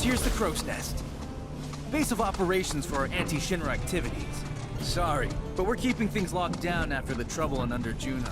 Here's the crow's nest. Base of operations for our anti-Shinra activities. Sorry, but we're keeping things locked down after the trouble in Under Juno.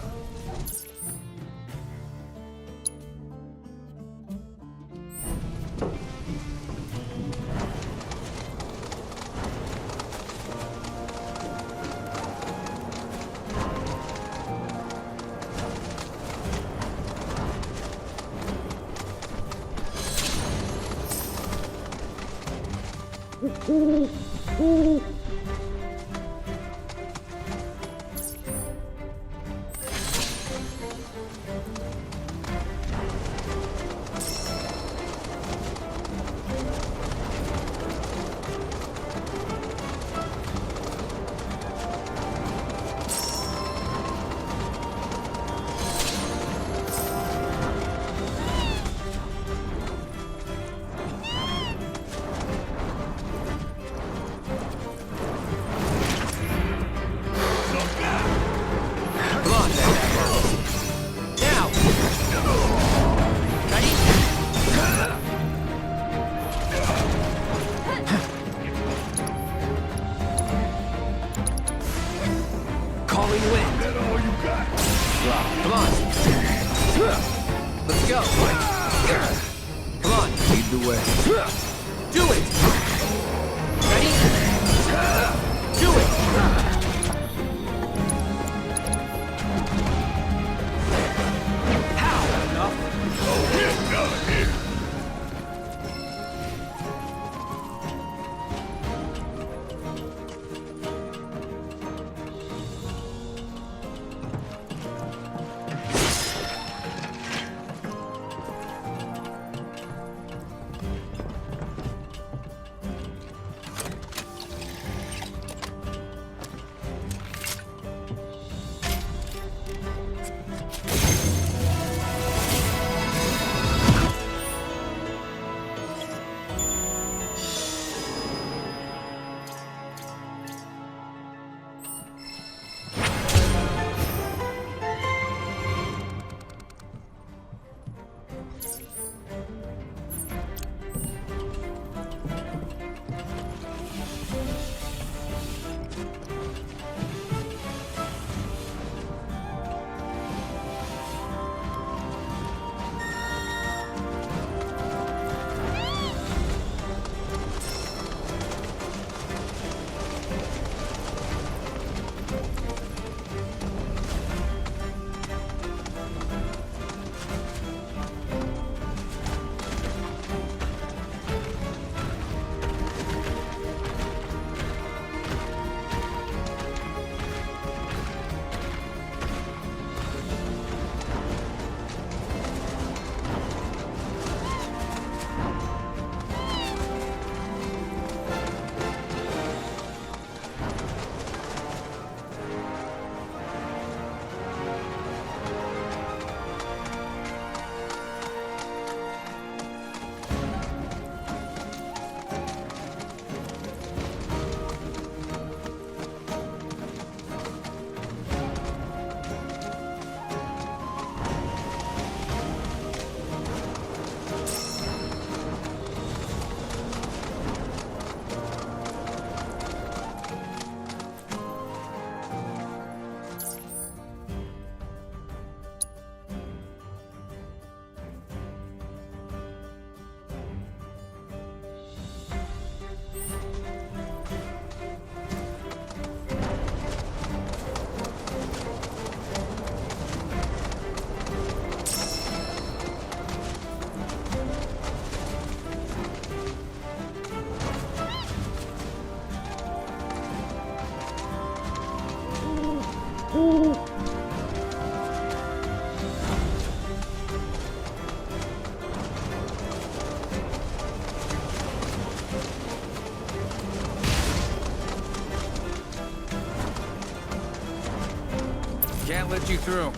Can't let you through.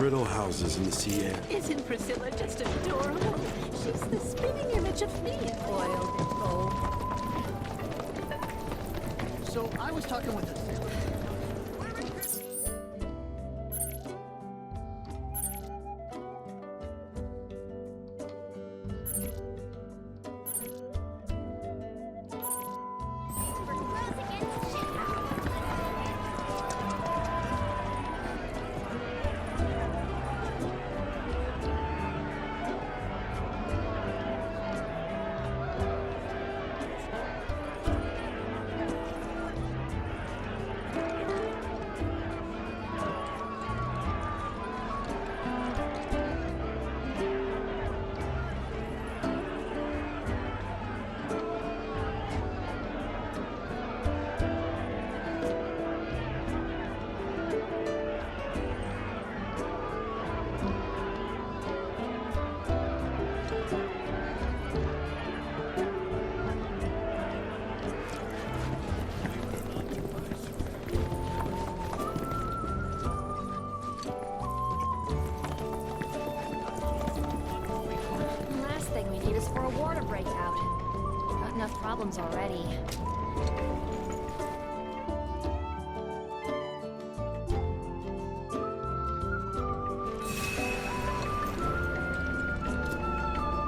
brittle houses in the sea air. Isn't Priscilla just adorable? She's the spinning image of me, oiled and gold. So I was talking with a sailor. For a war to break out. Got enough problems already.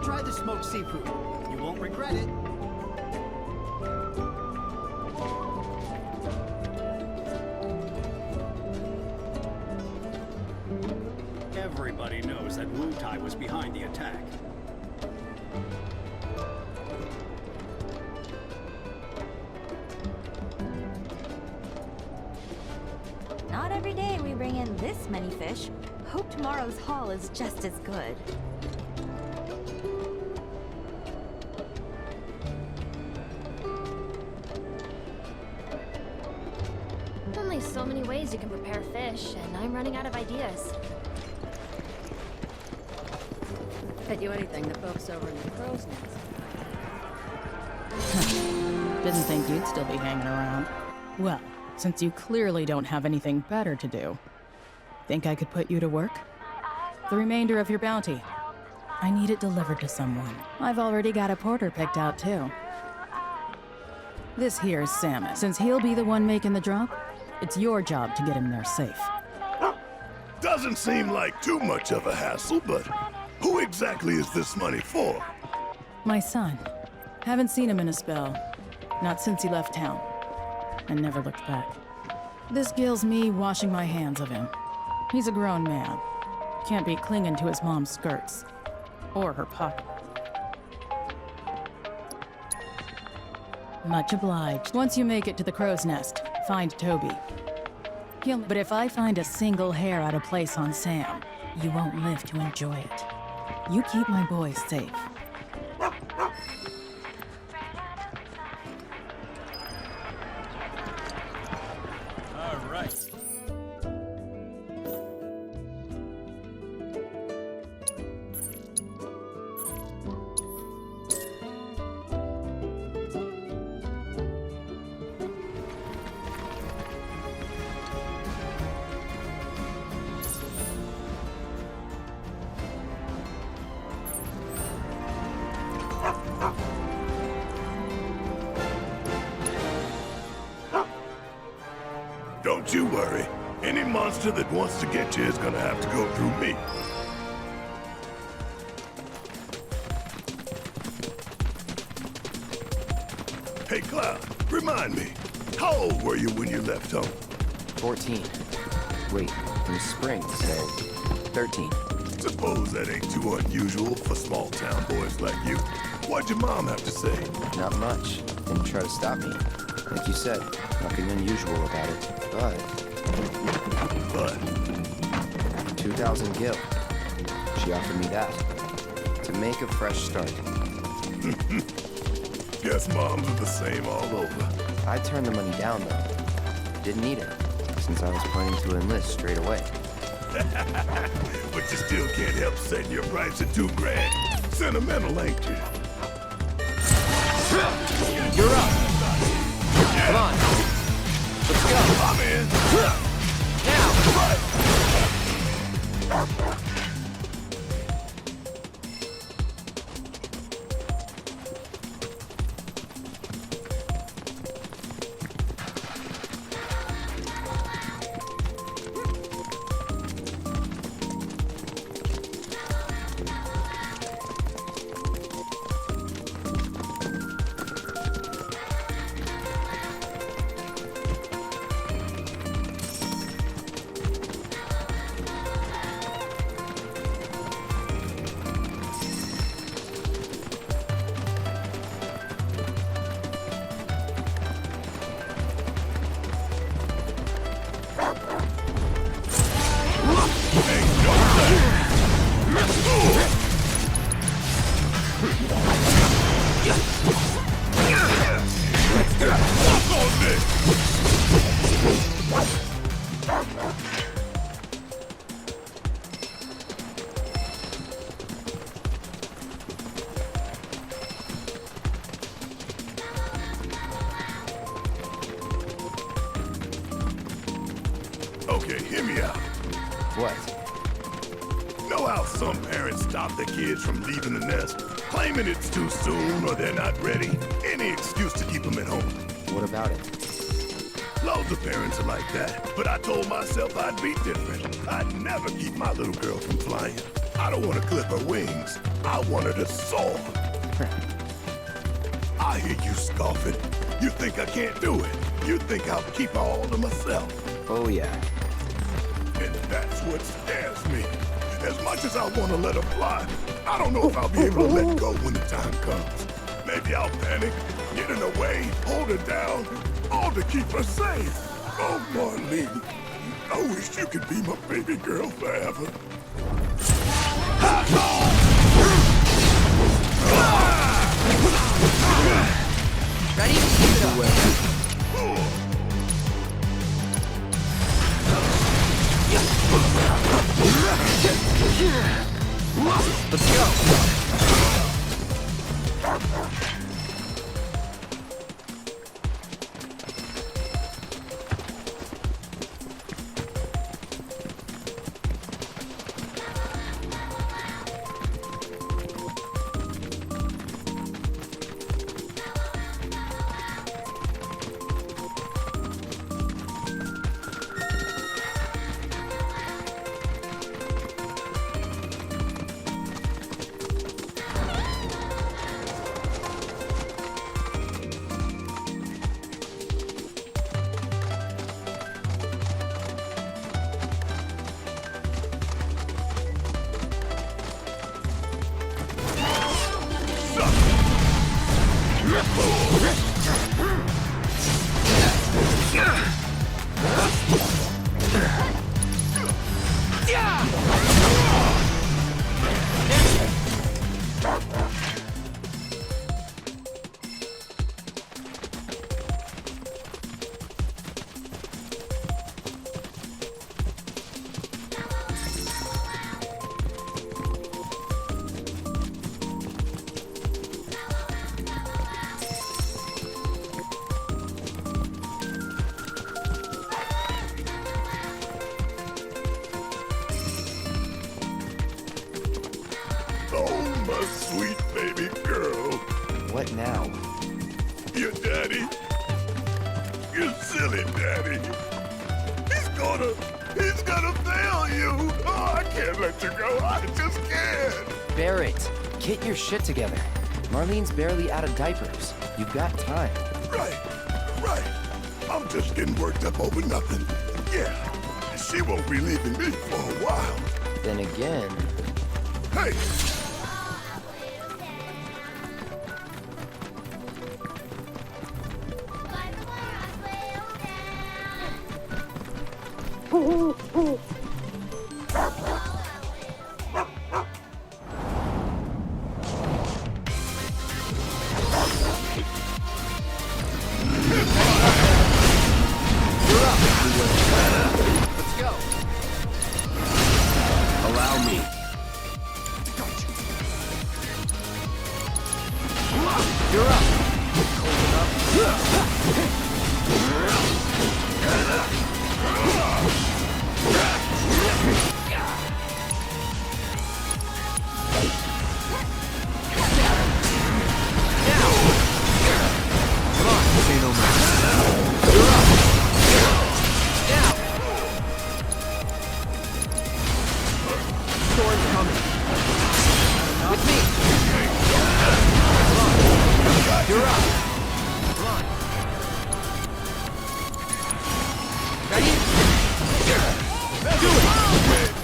Try the smoked seafood. You won't regret it. Everybody knows that Wu Tai was behind the attack. Not every day we bring in this many fish. Hope tomorrow's haul is just as good. Only so many ways you can prepare fish, and I'm running out of ideas. Bet you anything the folks over in the crow's nest. Didn't think you'd still be hanging around. Well, since you clearly don't have anything better to do, think I could put you to work? The remainder of your bounty. I need it delivered to someone. I've already got a porter picked out, too. This here's Salmon. Since he'll be the one making the drop, it's your job to get him there safe. Doesn't seem like too much of a hassle, but who exactly is this money for? My son. Haven't seen him in a spell. Not since he left town. And never looked back. This gills me washing my hands of him. He's a grown man. Can't be clinging to his mom's skirts. Or her pocket. Much obliged. Once you make it to the crow's nest, find Toby. But if I find a single hair out of place on Sam, you won't live to enjoy it. You keep my boys safe. All right. Don't you worry. Any monster that wants to get you is gonna have to go through me. Hey, Cloud, remind me, how old were you when you left home? 14. Wait, in spring, so 13. Suppose that ain't too unusual for small-town boys like you. What'd your mom have to say? Not much. Didn't try to stop me. Like you said, nothing unusual about it. But 2,000 gil. She offered me that. To make a fresh start. Guess moms are the same all over. I turned the money down, though. Didn't need it, since I was planning to enlist straight away. But you still can't help setting your price at $2,000. Sentimental, ain't you? You're up! Come on! Let's go! I'm in! Now! Walk on this! Okay, hear me out. What? Know how some parents stop their kids from leaving the nest, claiming it's too soon or they're not ready? Any excuse to keep them at home. What about it? Loads of parents are like that, but I told myself I'd be different. I'd never keep my little girl from flying. I don't want to clip her wings. I want her to soar. I hear you scoffing. You think I can't do it. You think I'll keep her all to myself. Oh, yeah. And that's what scares me. As much as I want to let her fly, I don't know if I'll be able to let go when the time comes. Maybe I'll panic, get in her way, hold her down, all to keep her safe. Oh, Marlene, I wish you could be my baby girl forever. Ready? Keep it away. Let's go. Sweet baby girl. What now? Your daddy. Your silly daddy. He's gonna fail you. Oh, I can't let you go. I just can't. Barrett, get your shit together. Marlene's barely out of diapers. You've got time. Right. I'm just getting worked up over nothing. Yeah, she won't be leaving me for a while. Then again... Hey! Let's go. Allow me. You're up. Hold it up. You're up. Run. Ready? Do it.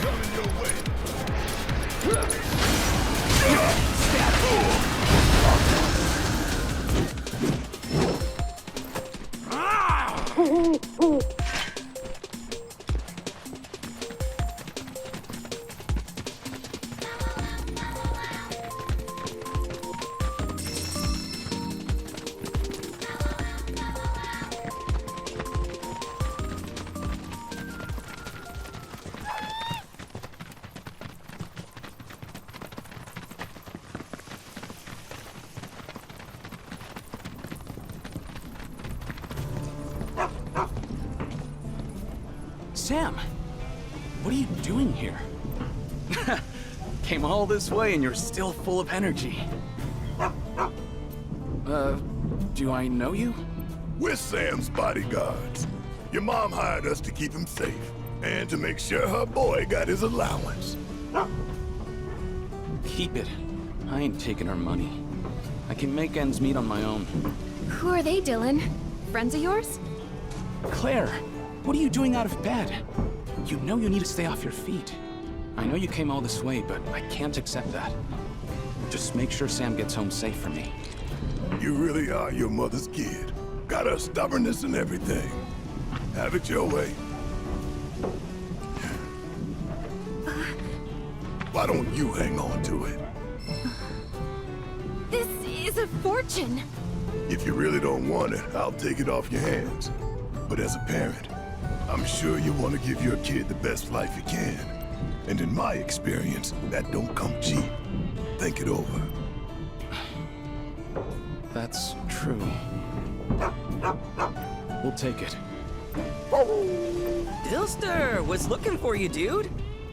Sam, what are you doing here? Came all this way and you're still full of energy. Do I know you? We're Sam's bodyguards. Your mom hired us to keep him safe, and to make sure her boy got his allowance. Keep it. I ain't taking her money. I can make ends meet on my own. Who are they, Dylan? Friends of yours? Claire, what are you doing out of bed? You know you need to stay off your feet. I know you came all this way, but I can't accept that. Just make sure Sam gets home safe for me. You really are your mother's kid. Got her stubbornness and everything. Have it your way. Why don't you hang on to it? This is a fortune. If you really don't want it, I'll take it off your hands. But as a parent, I'm sure you want to give your kid the best life you can. And in my experience, that don't come cheap. Think it over. That's true. We'll take it. Dilster was looking for you, dude.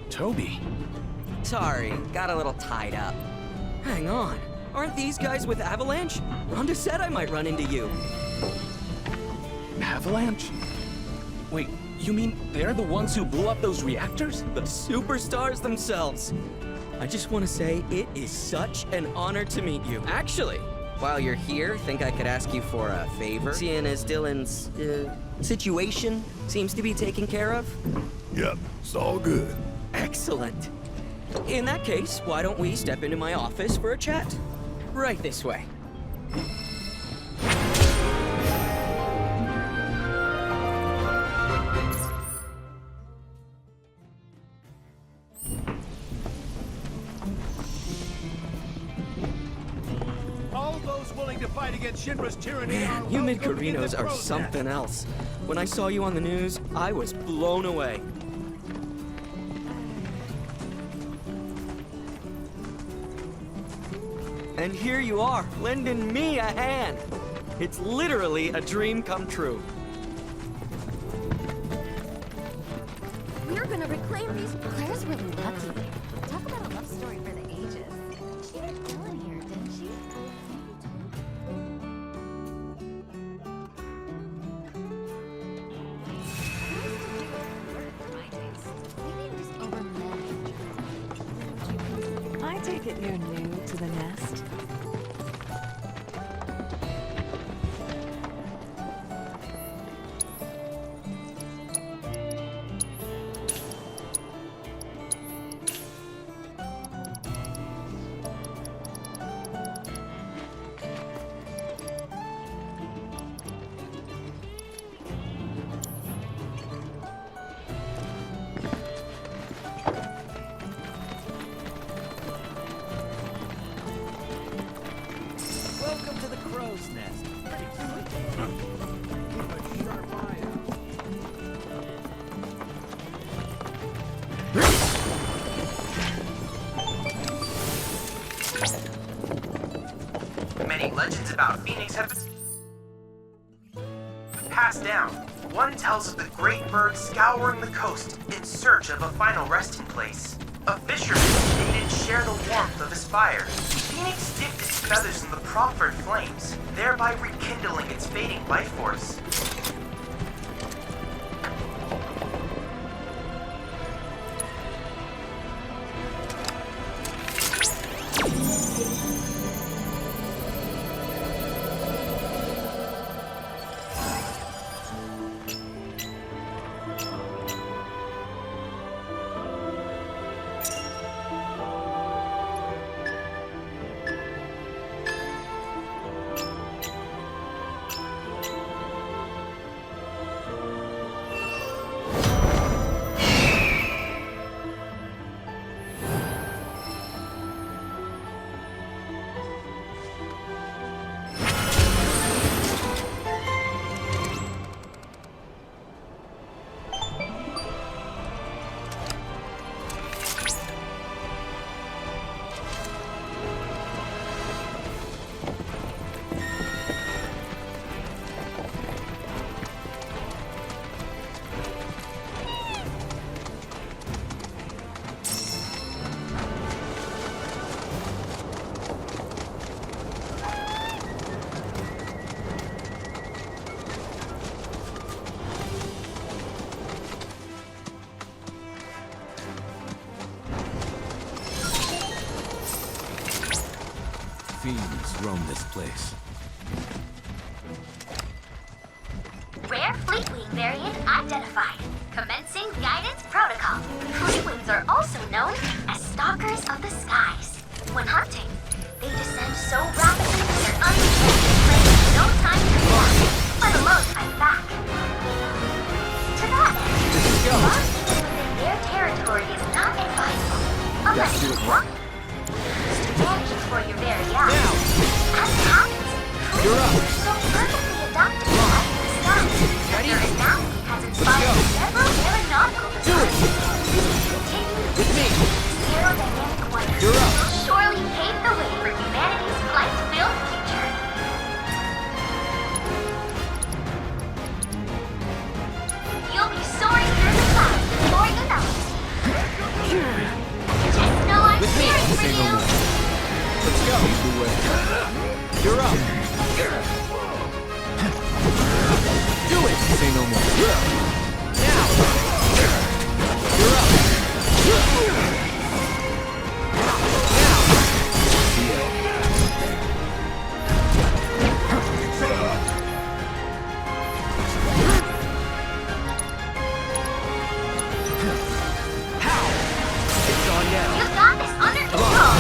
Toby. Sorry, got a little tied up. Hang on, aren't these guys with Avalanche? Rhonda said I might run into you. Avalanche? Wait, you mean they're the ones who blew up those reactors? The superstars themselves. I just want to say it is such an honor to meet you. Actually, while you're here, think I could ask you for a favor? Seeing as Dylan's, situation seems to be taken care of? Yep, it's all good. Excellent. In that case, why don't we step into my office for a chat? Right this way. All those willing to fight against Shinra's tyranny. Man, you mid-Carinos are something else. When I saw you on the news, I was blown away. And here you are, lending me a hand. It's literally a dream come true. We're gonna reclaim these. Claire's really lucky. Talk about a love story for the ages. She met Dylan here, didn't she? I take it you're new to the nest. Welcome to the crow's nest. Pretty sweet. Keep a sharp eye out. Many legends about Phoenix have been passed down. One tells of the great bird scouring the coast in search of a final resting place. A fisherman didn't share the warmth of his fire. Phoenix dipped its feathers in the proffered flames, thereby rekindling its fading life force. roam this place. Rare Fleetwing variant identified. Commencing guidance protocol. Fleetwings are also known as stalkers of the skies. When hunting, they descend so rapidly that their undetected prey has no time to react, let alone fight back. To that end, crossing within their territory is not advisable, unless you want strategies for your very own. As it happens, Fleetwings are so perfectly adapted to life in the sky that their anatomy has inspired several aeronautical designs. With me! Aerodynamic wonders will surely pave the way for humanity's flight-filled future. You'll be soaring through the clouds before you know it. Just know I'm cheering for you. Let's go! You're up! Do it! Say no more. Now! You're up! You got this under control.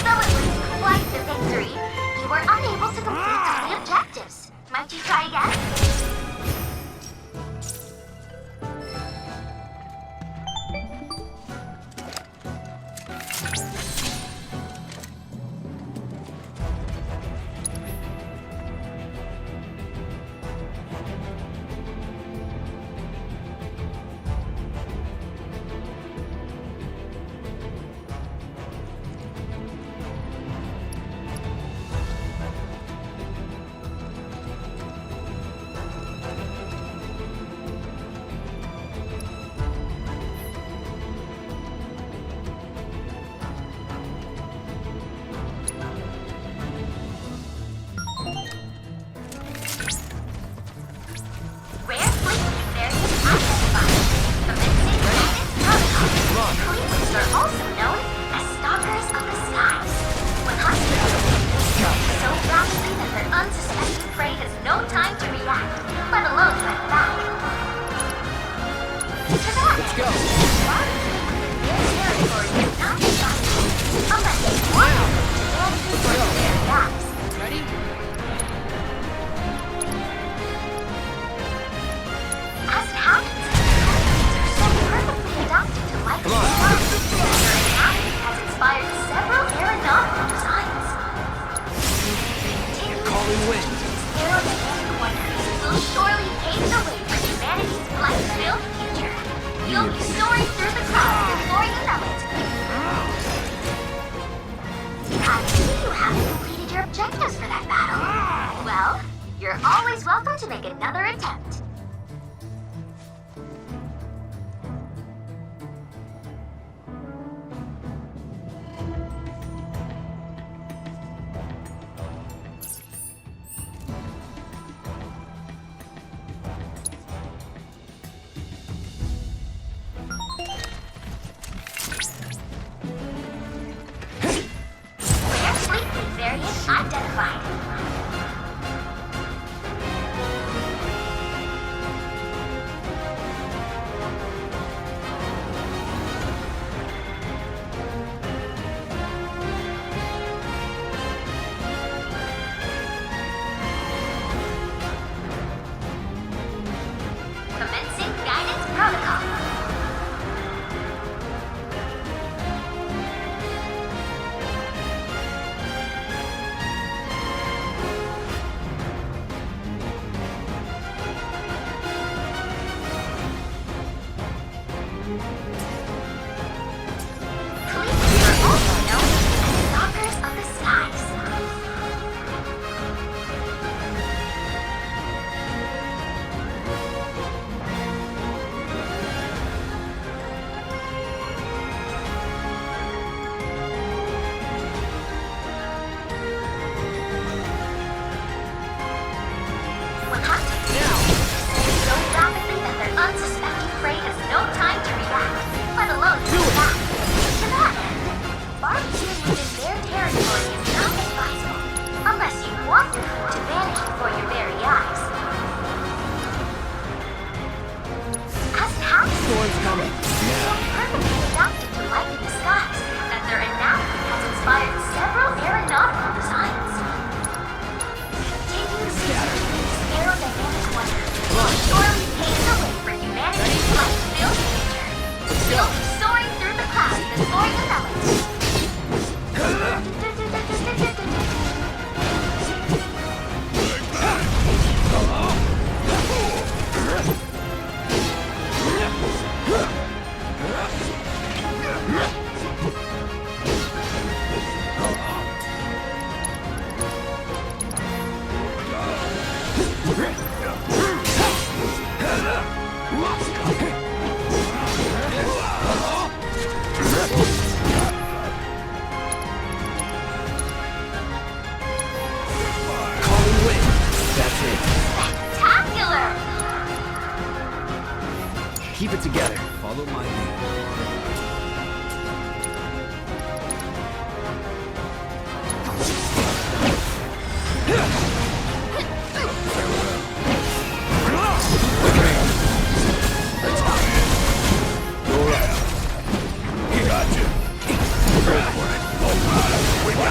Though it was quite the victory, you were unable to complete all the objectives. Might you try again?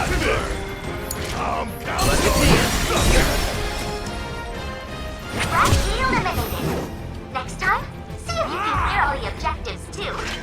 got this! I'm counting. Strategy eliminated. Next time, see if you can clear all the objectives too.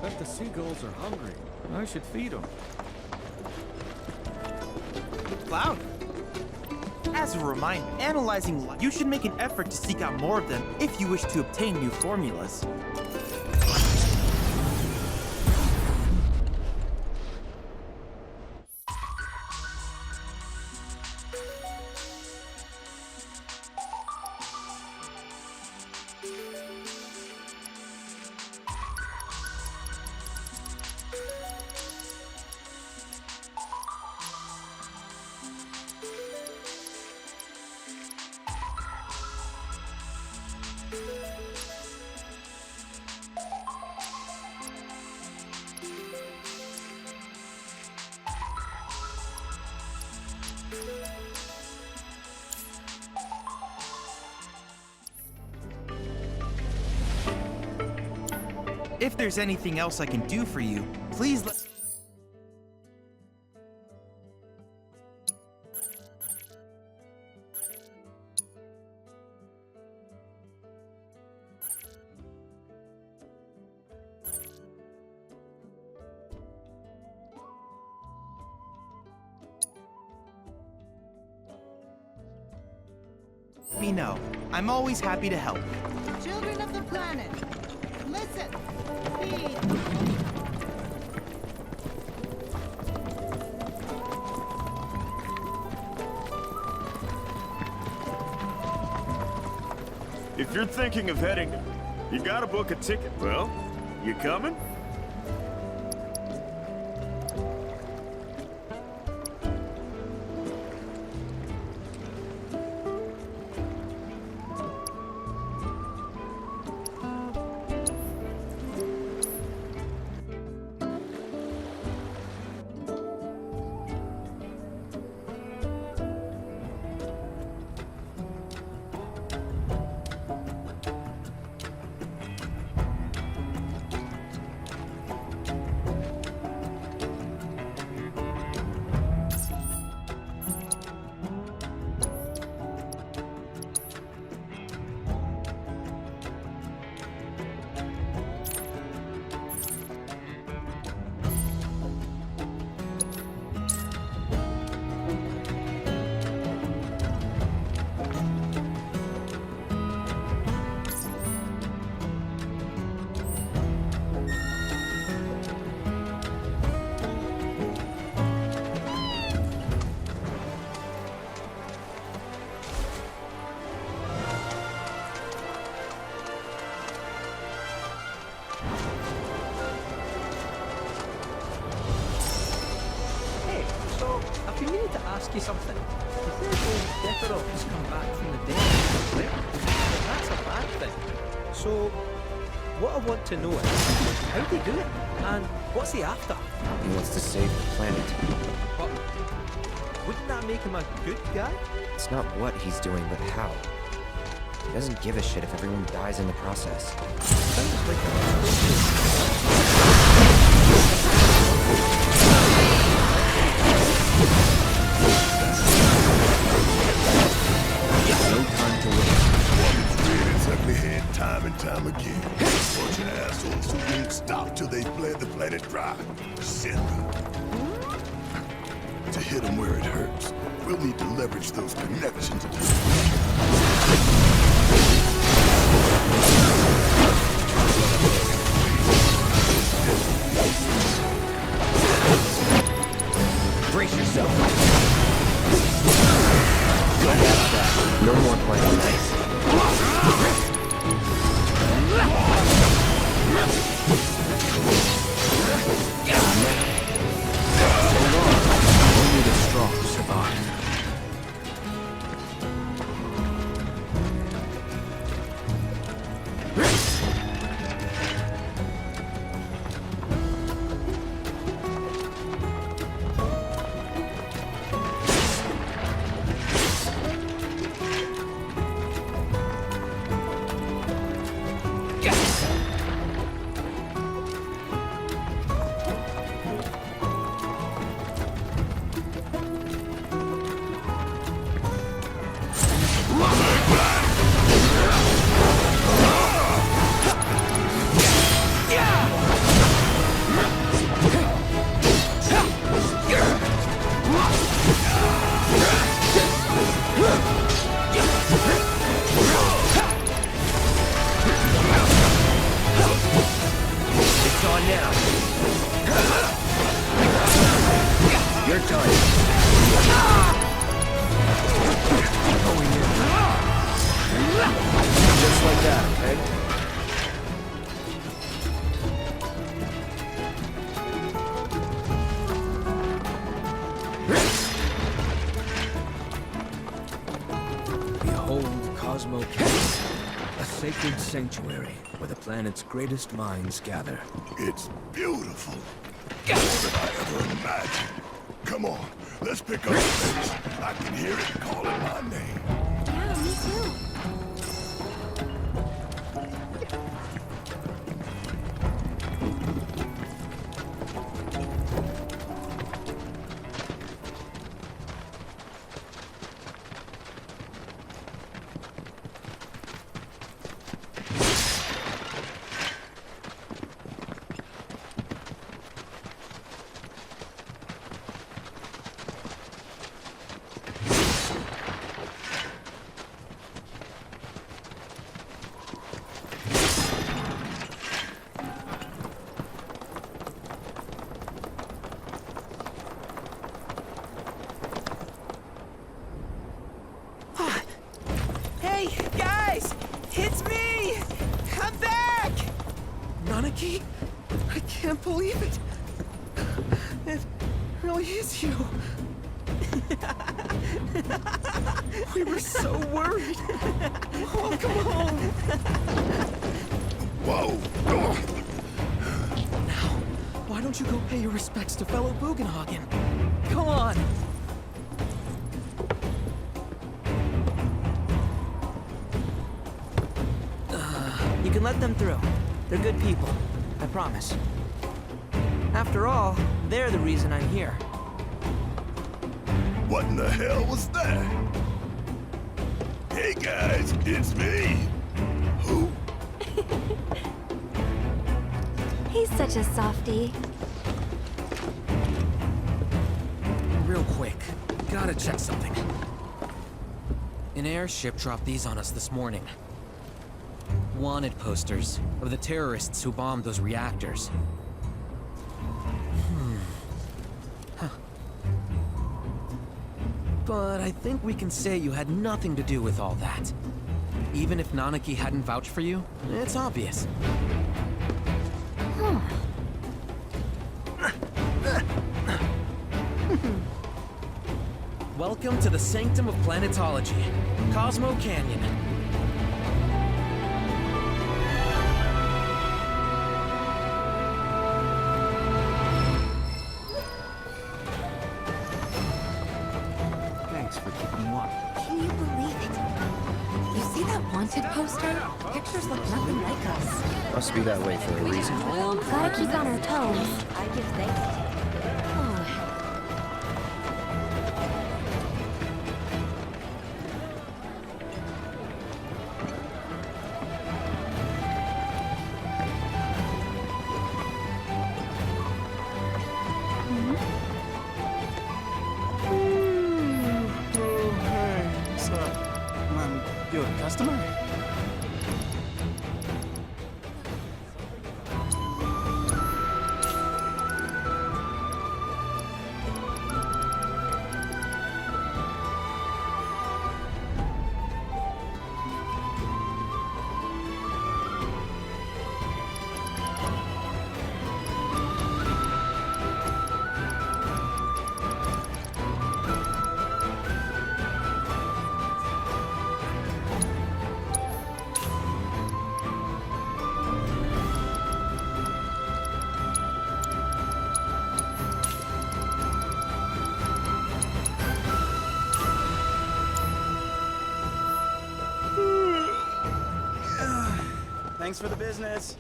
Bet the seagulls are hungry. I should feed them. Cloud. As a reminder, analyzing life, you should make an effort to seek out more of them if you wish to obtain new formulas. If there's anything else I can do for you, please let... me know. I'm always happy to help. Children of the planet, listen. Feed. If you're thinking of heading, you gotta book a ticket. Well, you coming? I've been meaning to ask you something. The third old Deferot has come back from the dead. That's a bad thing. So, what I want to know is, how'd he do it? And what's he after? He wants to save the planet. But wouldn't that make him a good guy? It's not what he's doing, but how. He doesn't give a shit if everyone dies in the process. Sounds like no time to wait. Woman's reared its ugly head time and time again. Bunch of assholes who won't stop till they've bled the planet dry. Send them. To hit them where it hurts, we'll need to leverage those connections. Brace yourself. No more playing nice. Hold on. Only the strong survive. sacred sanctuary where the planet's greatest minds gather. It's beautiful. More than I ever imagined. Come on, let's pick up the pace. I can hear it calling my name. Yeah, me too. Hey, guys! It's me! I'm back! Nanaki? I can't believe it! It really is you! We were so worried! Welcome home! Whoa! Now, why don't you go pay your respects to fellow Bugenhagen? Come on! You can let them through. They're good people. I promise. After all, they're the reason I'm here. What in the hell was that? Hey guys, it's me. Who? He's such a softie. Real quick, gotta check something. An airship dropped these on us this morning. Wanted posters of the terrorists who bombed those reactors. Huh. But I think we can say you had nothing to do with all that. Even if Nanaki hadn't vouched for you, it's obvious. Welcome to the sanctum of planetology, Cosmo Canyon. Thanks for keeping me warm. Can you believe it? You see that wanted poster? Pictures look nothing like us. Must be that way for a reason. Gotta keep on our toes. I give thanks. You a customer? Thanks for the business.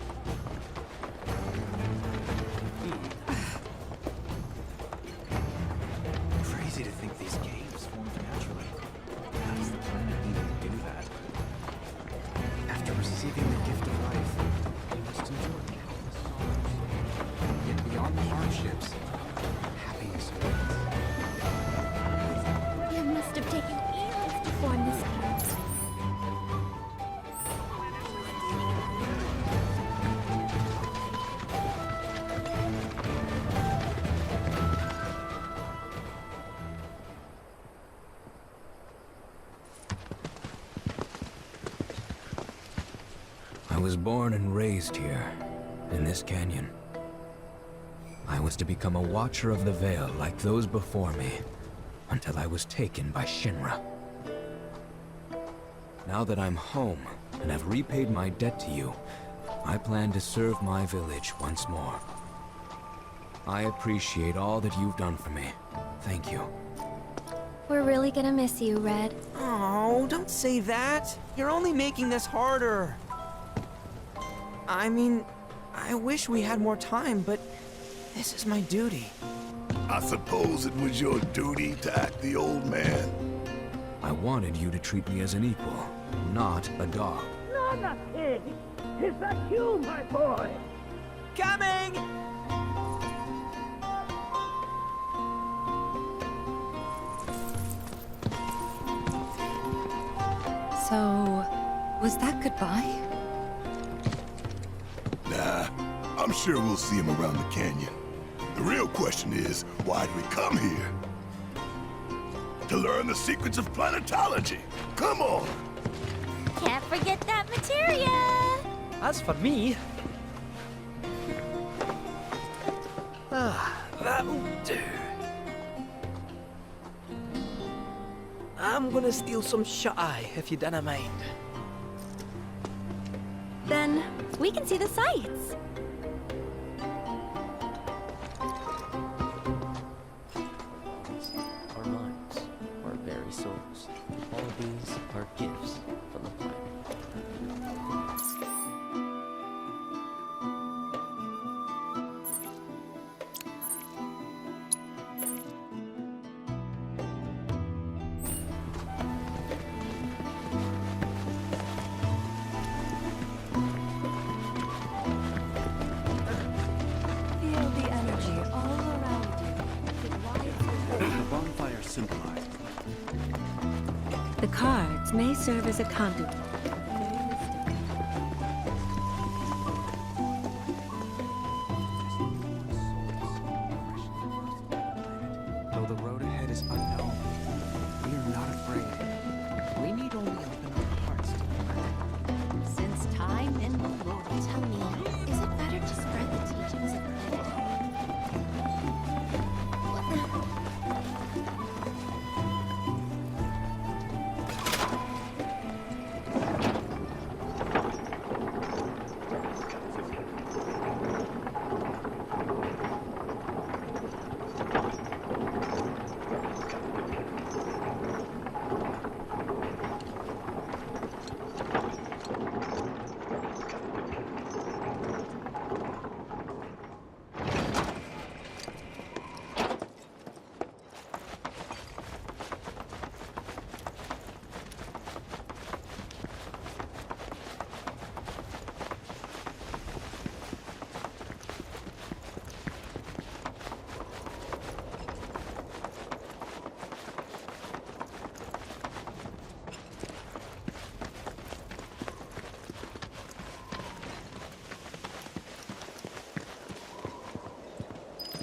Crazy to think these games formed naturally. How does the planet even do that? After receiving the gift of life, we must enjoy it. Yet beyond the hardships, happiness awaits. It must have taken eons to form this game. I was born and raised here, in this canyon. I was to become a watcher of the Veil like those before me, until I was taken by Shinra. Now that I'm home, and have repaid my debt to you, I plan to serve my village once more. I appreciate all that you've done for me. Thank you. We're really gonna miss you, Red. Oh, don't say that. You're only making this harder. I mean, I wish we had more time, but this is my duty. I suppose it was your duty to act the old man. I wanted you to treat me as an equal, not a dog. Not a pig! Is that you, my boy? Coming! So, was that goodbye? Nah, I'm sure we'll see him around the canyon. The real question is, why did we come here? To learn the secrets of planetology. Come on! Can't forget that materia! As for me... that'll do. I'm gonna steal some shut-eye, if you don't mind. Then, we can see the sights. Our minds, our very souls. All of these are gifts from the planet. Feel the energy all around you. The bonfire symbolized. The cards may serve as a conduit. Though the road ahead is unknown, we are not afraid. We need only open our hearts to the planet. Since time immemorial, tell me, is it better to spread the teachings of planetary?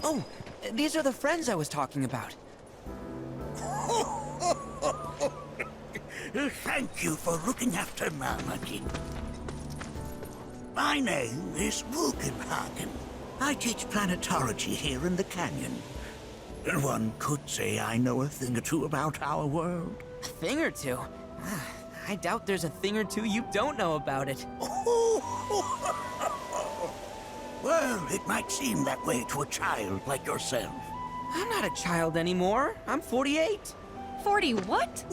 Oh, these are the friends I was talking about. Thank you for looking after Mama King. My name is Wugenhagen. I teach planetology here in the canyon. One could say I know a thing or two about our world. A thing or two? I doubt there's a thing or two you don't know about it. Well, it might seem that way to a child like yourself. I'm not a child anymore. I'm 48. 40 what?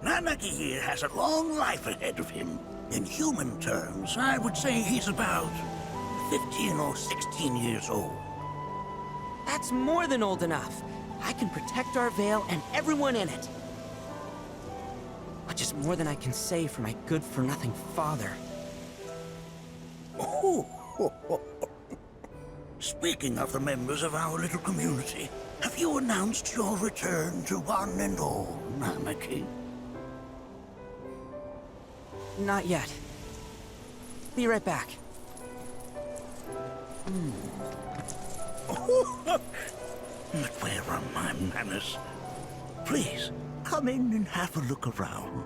Nanaki here has a long life ahead of him. In human terms, I would say he's about 15 or 16 years old. That's more than old enough. I can protect our Vale and everyone in it. Which is more than I can say for my good-for-nothing father. Speaking of the members of our little community, have you announced your return to one and all, Nanaki? Not yet. Be right back. But where are my manners? Please, come in and have a look around.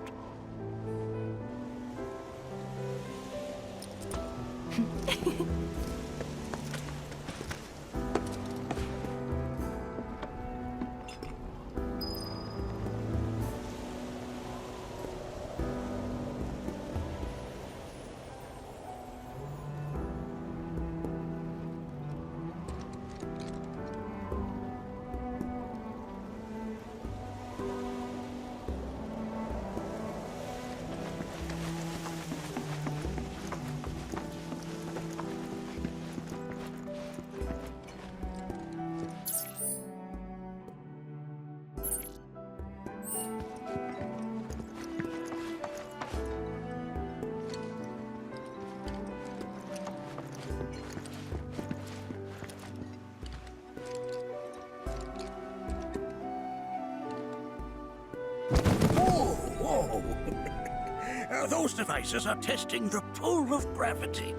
no. Those devices are testing the pull of gravity.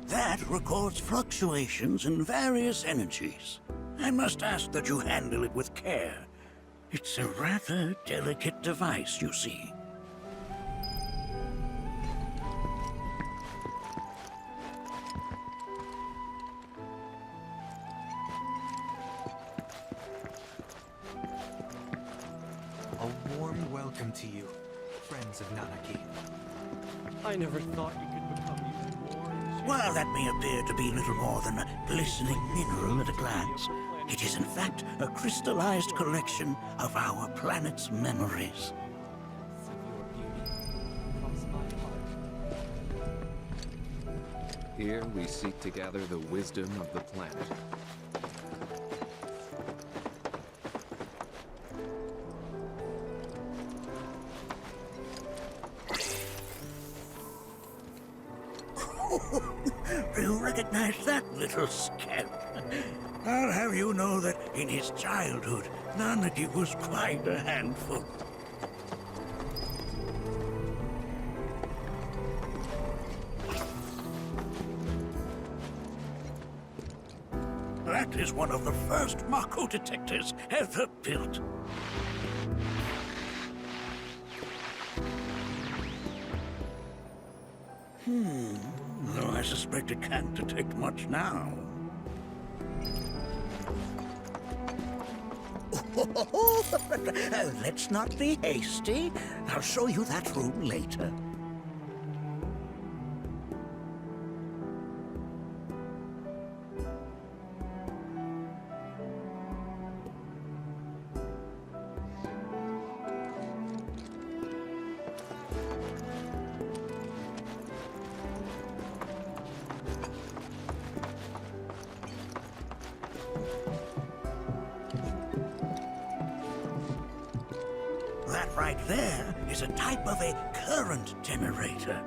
That records fluctuations in various energies. I must ask that you handle it with care. It's a rather delicate device, you see. A warm welcome to you, friends of Nanaki. I never thought you could become even more. While that may appear to be little more than a glistening mineral at a glance, it is in fact a crystallized collection of our planet's memories. Here we seek to gather the wisdom of the planet. Do you recognize that little scamp? I'll have you know that in his childhood, Nanaki was quite a handful. That is one of the first Mako detectors ever built. Though I suspect it can't detect much now. Let's not be hasty. I'll show you that room later. That right there is a type of a current generator.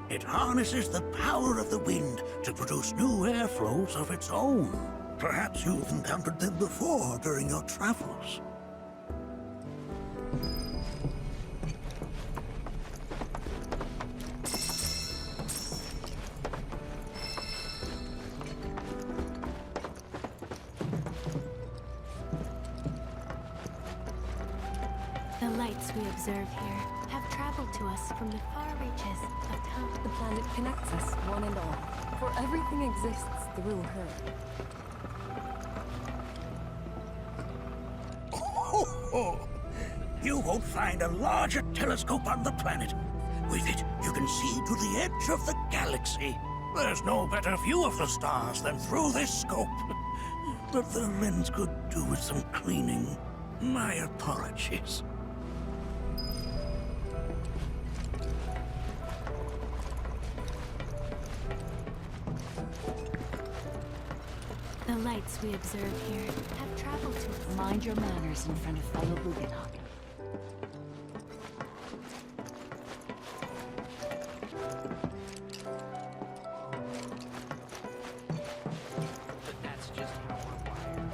It harnesses the power of the wind to produce new airflows of its own. Perhaps you've encountered them before during your travels. The lights we observe here have traveled to us from the far reaches of time. The planet connects us, one and all, for everything exists through her. You won't find a larger telescope on the planet. With it, you can see to the edge of the galaxy. There's no better view of the stars than through this scope. But the lens could do with some cleaning. My apologies. The lights we observe here have traveled to us. Mind your manners in front of fellow Bugenhagen. But that's just how we're wired.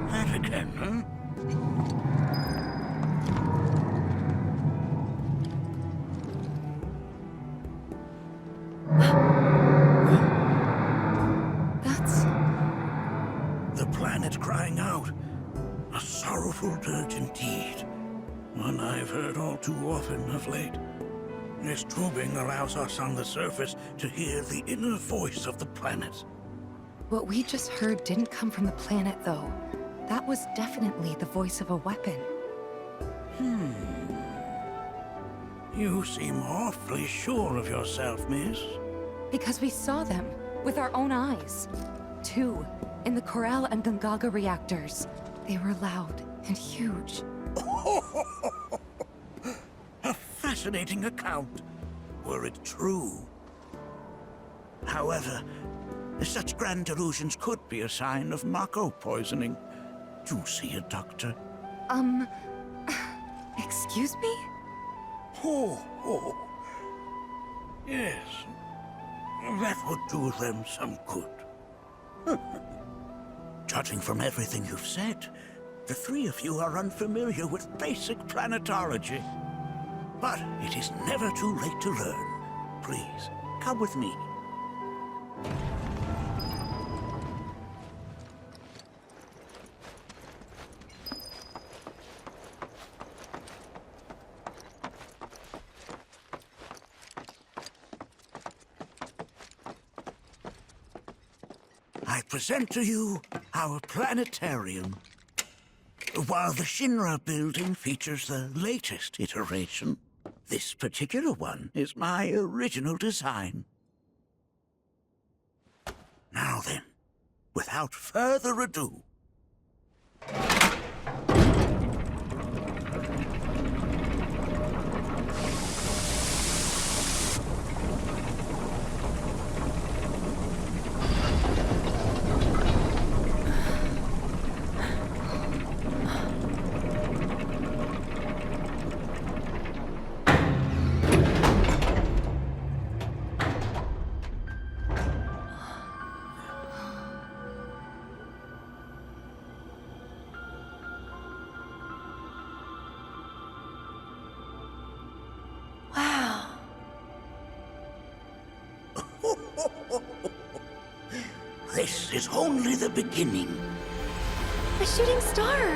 That again, huh? That's... The planet crying out. A sorrowful dirge indeed. One I've heard all too often of late. This tubing allows us on the surface to hear the inner voice of the planet. What we just heard didn't come from the planet, though. That was definitely the voice of a weapon. You seem awfully sure of yourself, miss. Because we saw them with our own eyes. 2 in the Corel and Gungaga reactors. They were loud and huge. A fascinating account, were it true. However, such grand delusions could be a sign of Mako poisoning. Do see a doctor. Excuse me? Oh. Yes. That would do them some good. Judging from everything you've said, the 3 of you are unfamiliar with basic planetology. But it is never too late to learn. Please, come with me. I present to you our planetarium. While the Shinra building features the latest iteration, this particular one is my original design. Now then, without further ado, this is only the beginning. A shooting star!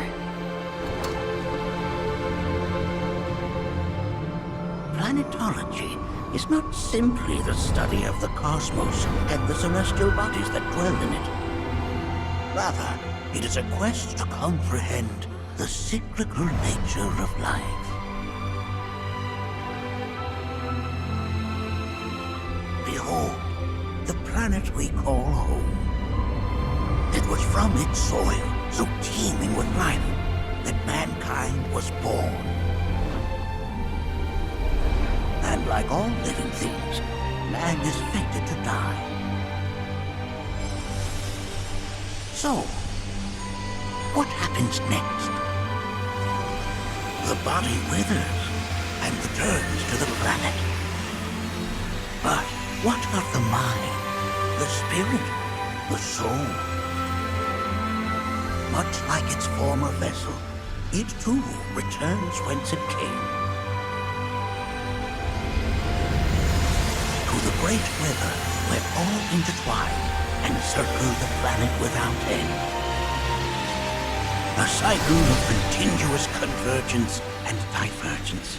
Planetology is not simply the study of the cosmos and the celestial bodies that dwell in it. Rather, it is a quest to comprehend the cyclical nature of life. Behold, the planet we call home. It was from its soil, so teeming with life, that mankind was born. And like all living things, man is fated to die. So, what happens next? The body withers and returns to the planet. But what of the mind, the spirit, the soul? Much like its former vessel, it too returns whence it came. To the great river where all intertwine and circle the planet without end. A cycle of continuous convergence and divergence.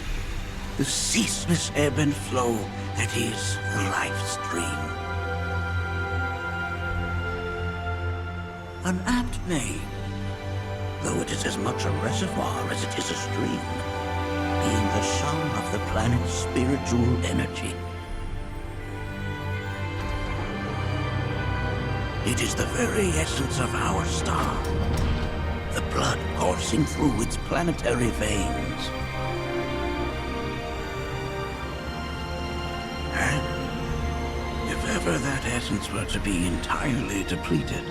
The ceaseless ebb and flow that is the life stream. An apt name, though it is as much a reservoir as it is a stream, being the sum of the planet's spiritual energy. It is the very essence of our star, the blood coursing through its planetary veins. And if ever that essence were to be entirely depleted,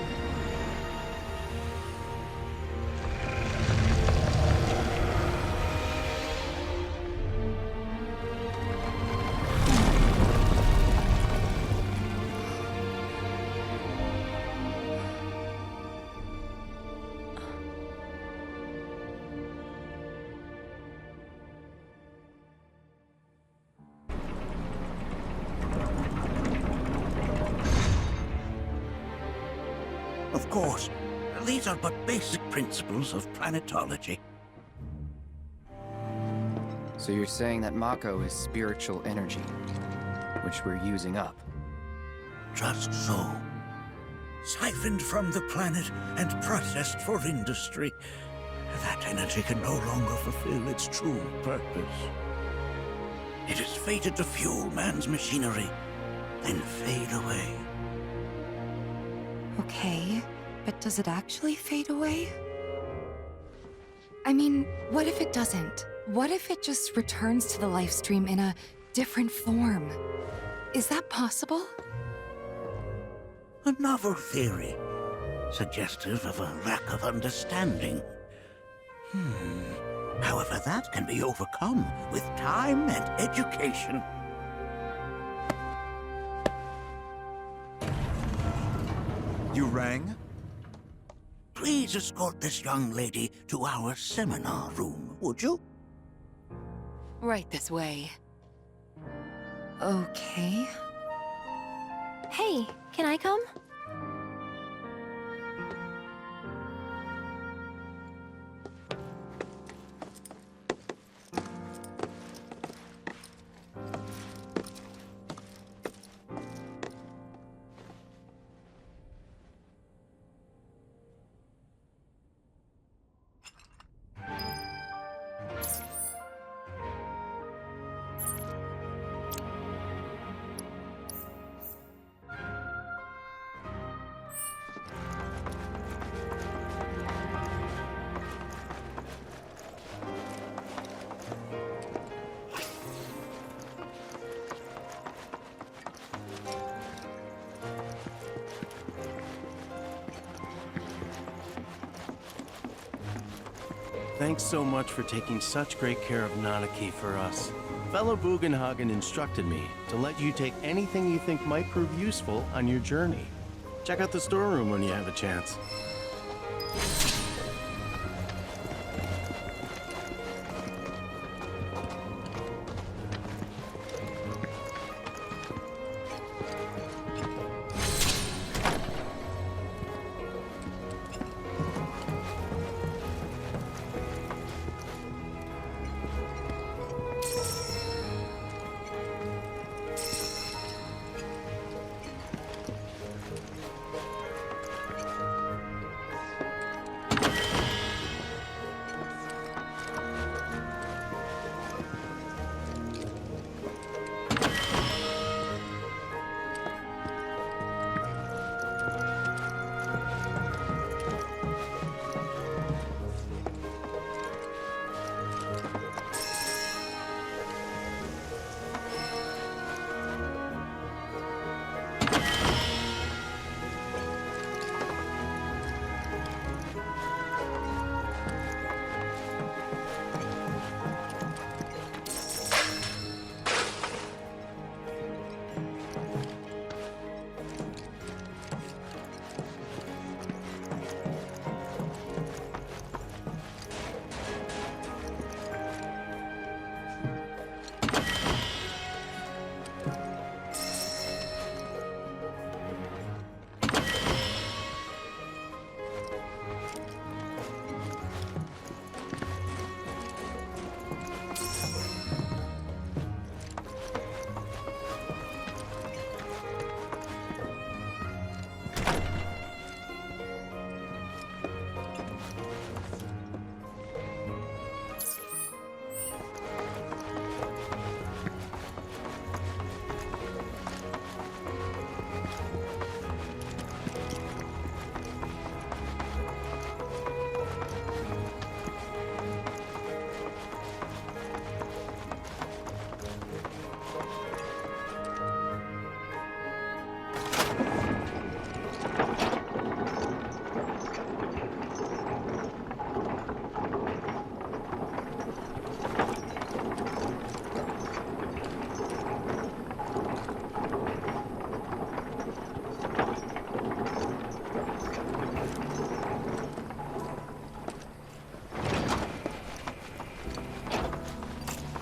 of course, these are but basic principles of planetology. So you're saying that Mako is spiritual energy, which we're using up? Just so. Siphoned from the planet and processed for industry, that energy can no longer fulfill its true purpose. It is fated to fuel man's machinery, then fade away. Okay, but does it actually fade away? I mean, what if it doesn't? What if it just returns to the life stream in a different form? Is that possible? A novel theory, suggestive of a lack of understanding. However, that can be overcome with time and education. You rang? Please escort this young lady to our seminar room, would you? Right this way. Okay. Hey, can I come? Thanks so much for taking such great care of Nanaki for us. Fellow Bugenhagen instructed me to let you take anything you think might prove useful on your journey. Check out the storeroom when you have a chance.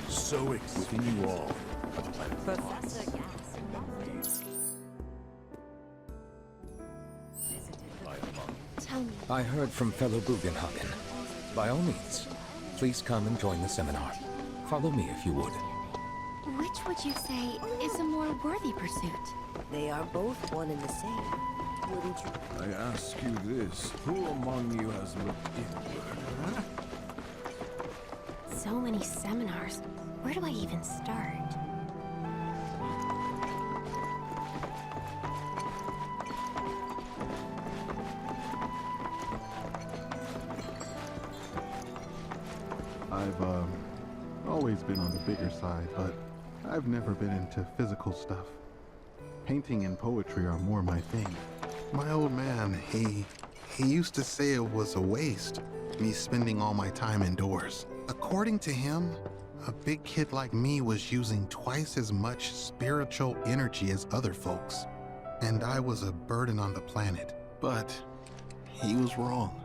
So within you all. Tell me. I heard from fellow Bugenhagen. By all means, please come and join the seminar. Follow me if you would. Which would you say is a more worthy pursuit? They are both one and the same, wouldn't you? I ask you this, who among you has looked inward, huh? So many seminars. Where do I even start? I've always been on the bigger side, but I've never been into physical stuff. Painting and poetry are more my thing. My old man, he used to say it was a waste, me spending all my time indoors. According to him, a big kid like me was using twice as much spiritual energy as other folks, and I was a burden on the planet. But he was wrong.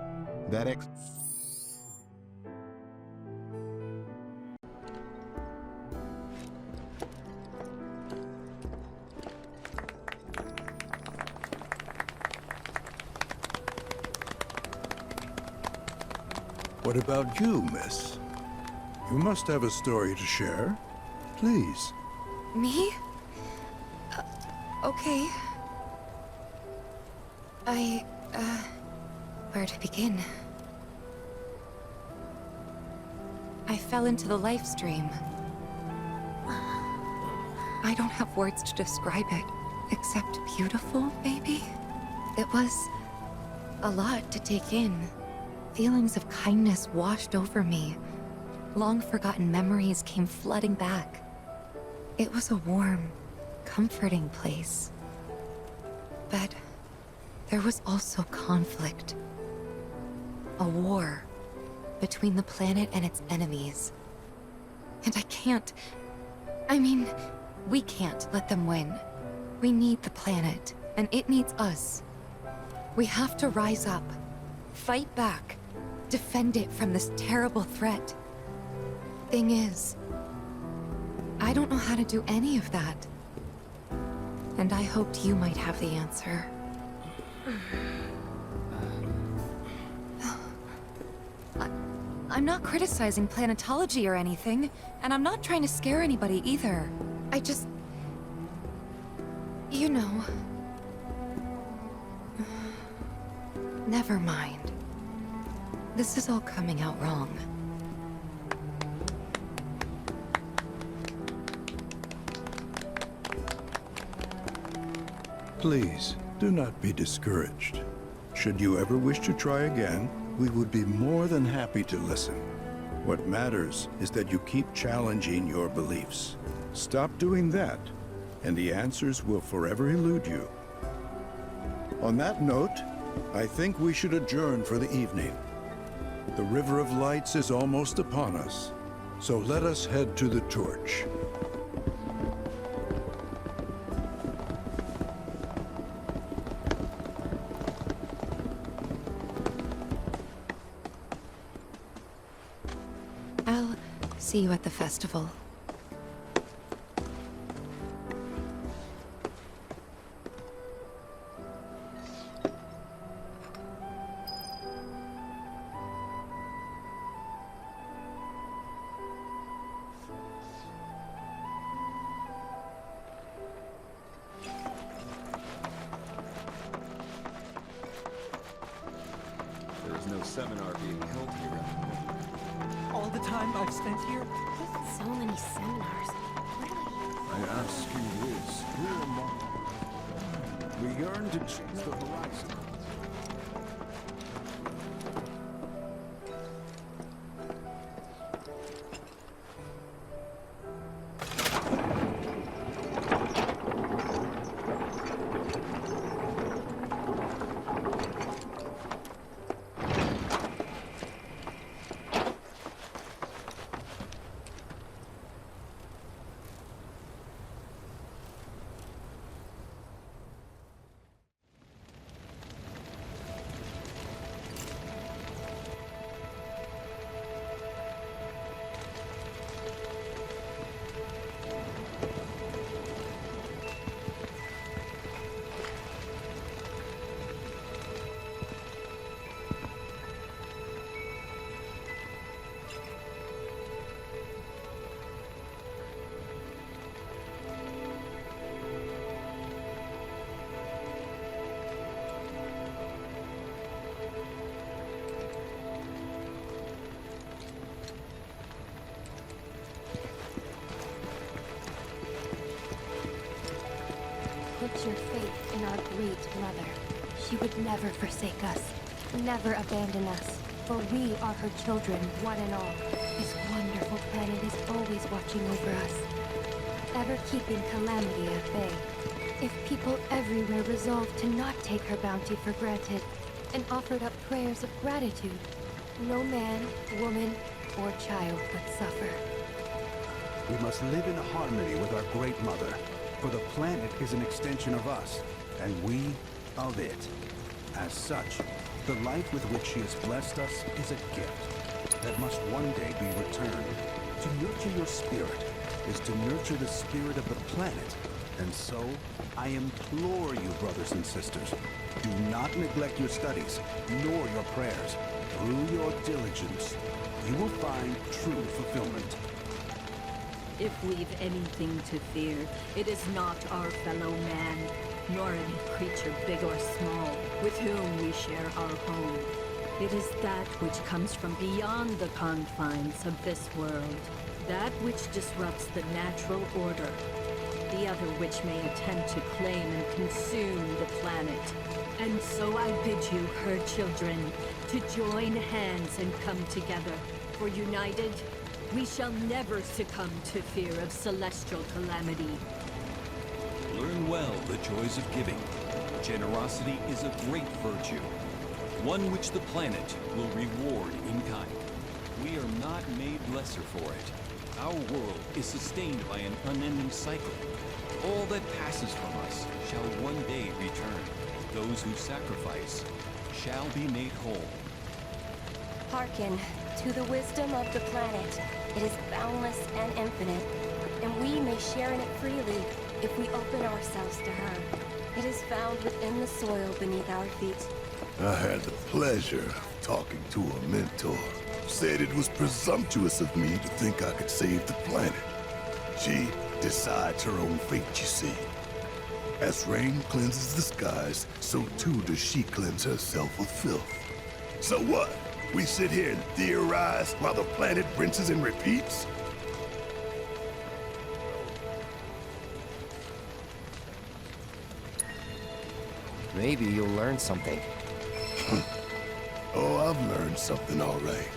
What about you, miss? You must have a story to share. Please. Me? Okay. Where to begin? I fell into the life stream. I don't have words to describe it, except beautiful, maybe? It was a lot to take in. Feelings of kindness washed over me. Long-forgotten memories came flooding back. It was a warm, comforting place. But there was also conflict. A war between the planet and its enemies. And we can't let them win. We need the planet, and it needs us. We have to rise up, fight back, defend it from this terrible threat. Thing is, I don't know how to do any of that. And I hoped you might have the answer. I'm not criticizing planetology or anything, and I'm not trying to scare anybody either. I just... you know... Never mind. This is all coming out wrong. Please, do not be discouraged. Should you ever wish to try again, we would be more than happy to listen. What matters is that you keep challenging your beliefs. Stop doing that, and the answers will forever elude you. On that note, I think we should adjourn for the evening. The River of Lights is almost upon us, so let us head to the torch. I'll see you at the festival. There is no seminar being held here. All the time I've spent here? So many seminars. I ask you this, who among we yearn to change the horizon? Put your faith in our great mother. She would never forsake us, never abandon us. for we are her children, one and all. This wonderful planet is always watching over us, ever keeping calamity at bay. If people everywhere resolved to not take her bounty for granted, and offered up prayers of gratitude, no man, woman, or child would suffer. We must live in harmony with our Great Mother, for the planet is an extension of us, and we of it. As such, the life with which she has blessed us is a gift that must one day be returned. To nurture your spirit is to nurture the spirit of the planet, and so I implore you, brothers and sisters, do not neglect your studies, nor your prayers. Through your diligence, you will find true fulfillment. If we've anything to fear, it is not our fellow man, nor any creature big or small, with whom we share our home. It is that which comes from beyond the confines of this world, that which disrupts the natural order, the other which may attempt to claim and consume the planet. And so I bid you, her children, to join hands and come together, for united, we shall never succumb to fear of celestial calamity. Learn well the joys of giving. Generosity is a great virtue, one which the planet will reward in kind. We are not made lesser for it. Our world is sustained by an unending cycle. All that passes from us shall one day return. Those who sacrifice shall be made whole. Hearken to the wisdom of the planet. It is boundless and infinite, and we may share in it freely if we open ourselves to her. It is found within the soil beneath our feet. I had the pleasure of talking to a mentor. Said it was presumptuous of me to think I could save the planet. She decides her own fate, you see. As rain cleanses the skies, so too does she cleanse herself of filth. So what? We sit here and theorize while the planet rinses and repeats? Maybe you'll learn something. Oh, I've learned something all right.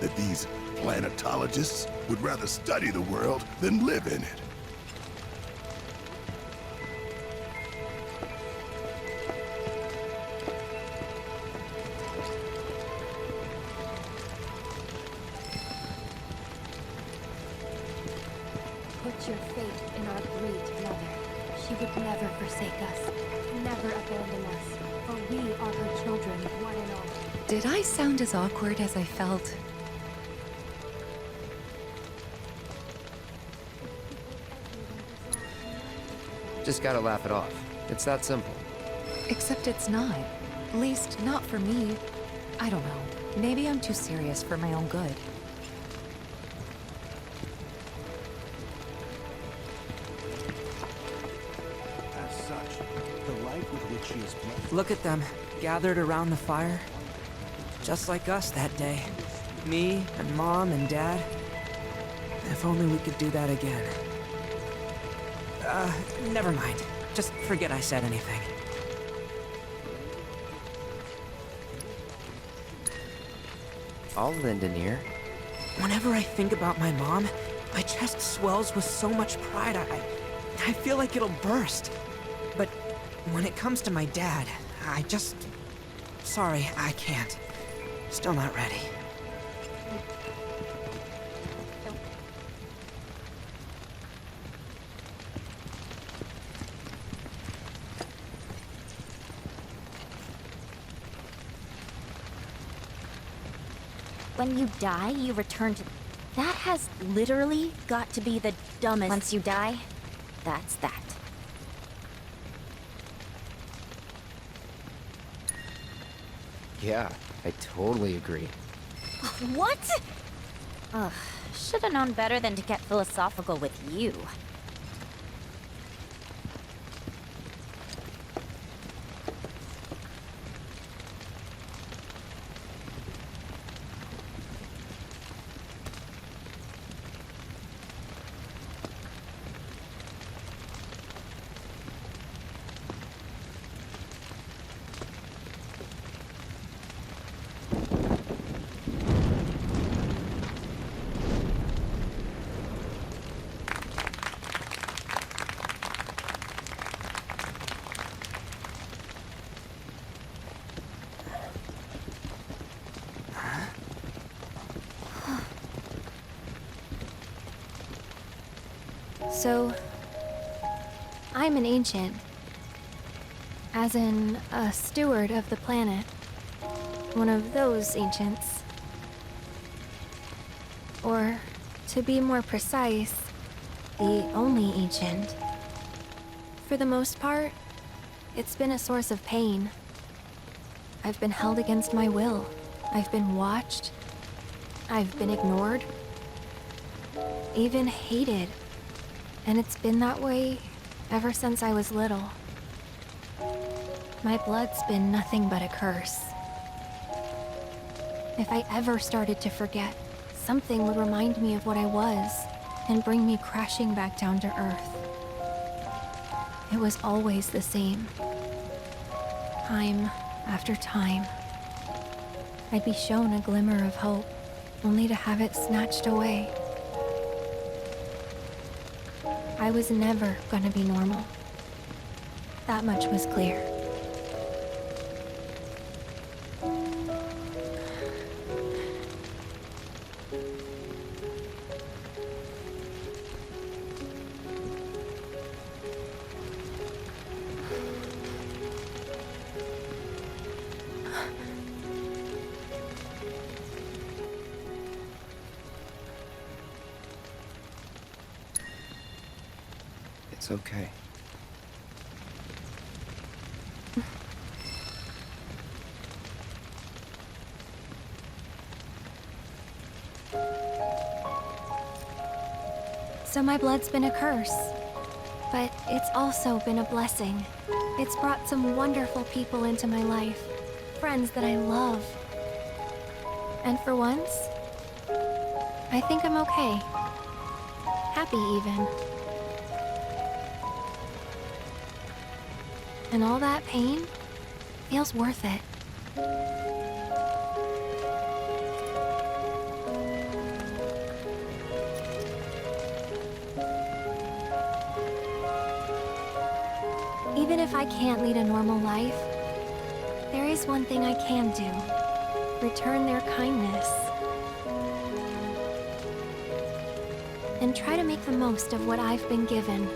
That these planetologists would rather study the world than live in it. Put your faith in our great mother. She would never forsake us, never abandon us, for we are her children, one and all. Did I sound as awkward as I felt? Just gotta laugh it off. It's that simple. Except it's not. At least, not for me. I don't know. Maybe I'm too serious for my own good. As such, the life with which she is blessed. Look at them, gathered around the fire. Just like us that day. Me and Mom and Dad. If only we could do that again. Never mind. Just forget I said anything. I'll lend an ear. Whenever I think about my mom, my chest swells with so much pride, I feel like it'll burst. But when it comes to my dad, I just... Sorry, I can't. Still not ready. When you die, you return to... That has literally got to be the dumbest... Once you die, that's that. Yeah, I totally agree. What? Ugh, should have known better than to get philosophical with you. So, I'm an ancient. As in, a steward of the planet. One of those ancients. Or, to be more precise, the only ancient. For the most part, it's been a source of pain. I've been held against my will. I've been watched. I've been ignored. Even hated. And it's been that way ever since I was little. My blood's been nothing but a curse. If I ever started to forget, something would remind me of what I was and bring me crashing back down to Earth. It was always the same. Time after time. I'd be shown a glimmer of hope, only to have it snatched away. I was never gonna be normal. That much was clear. It's okay. So my blood's been a curse, but it's also been a blessing. It's brought some wonderful people into my life, friends that I love. And for once, I think I'm okay. Happy even. And all that pain feels worth it. Even if I can't lead a normal life, there is one thing I can do. Return their kindness. And try to make the most of what I've been given.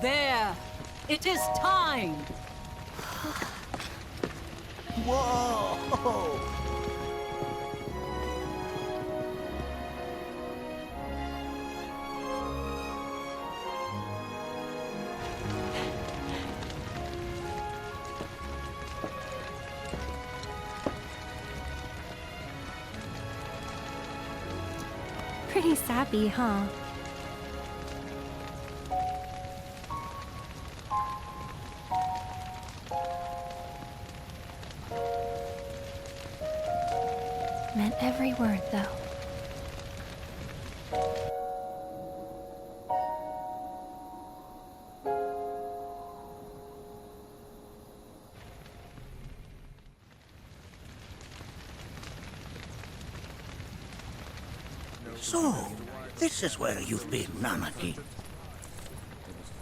There! It is time! Whoa! Pretty sappy, huh? Meant every word, though. So, this is where you've been, Nanaki.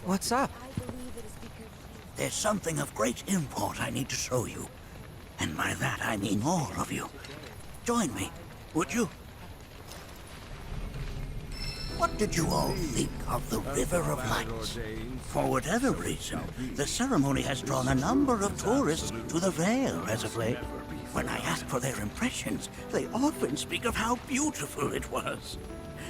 What's up? There's something of great import I need to show you. And by that I mean all of you. Join me, would you? What did you all think of the River of Lights? For whatever reason, the ceremony has drawn a number of tourists to the Vale as of late. When I ask for their impressions, they often speak of how beautiful it was.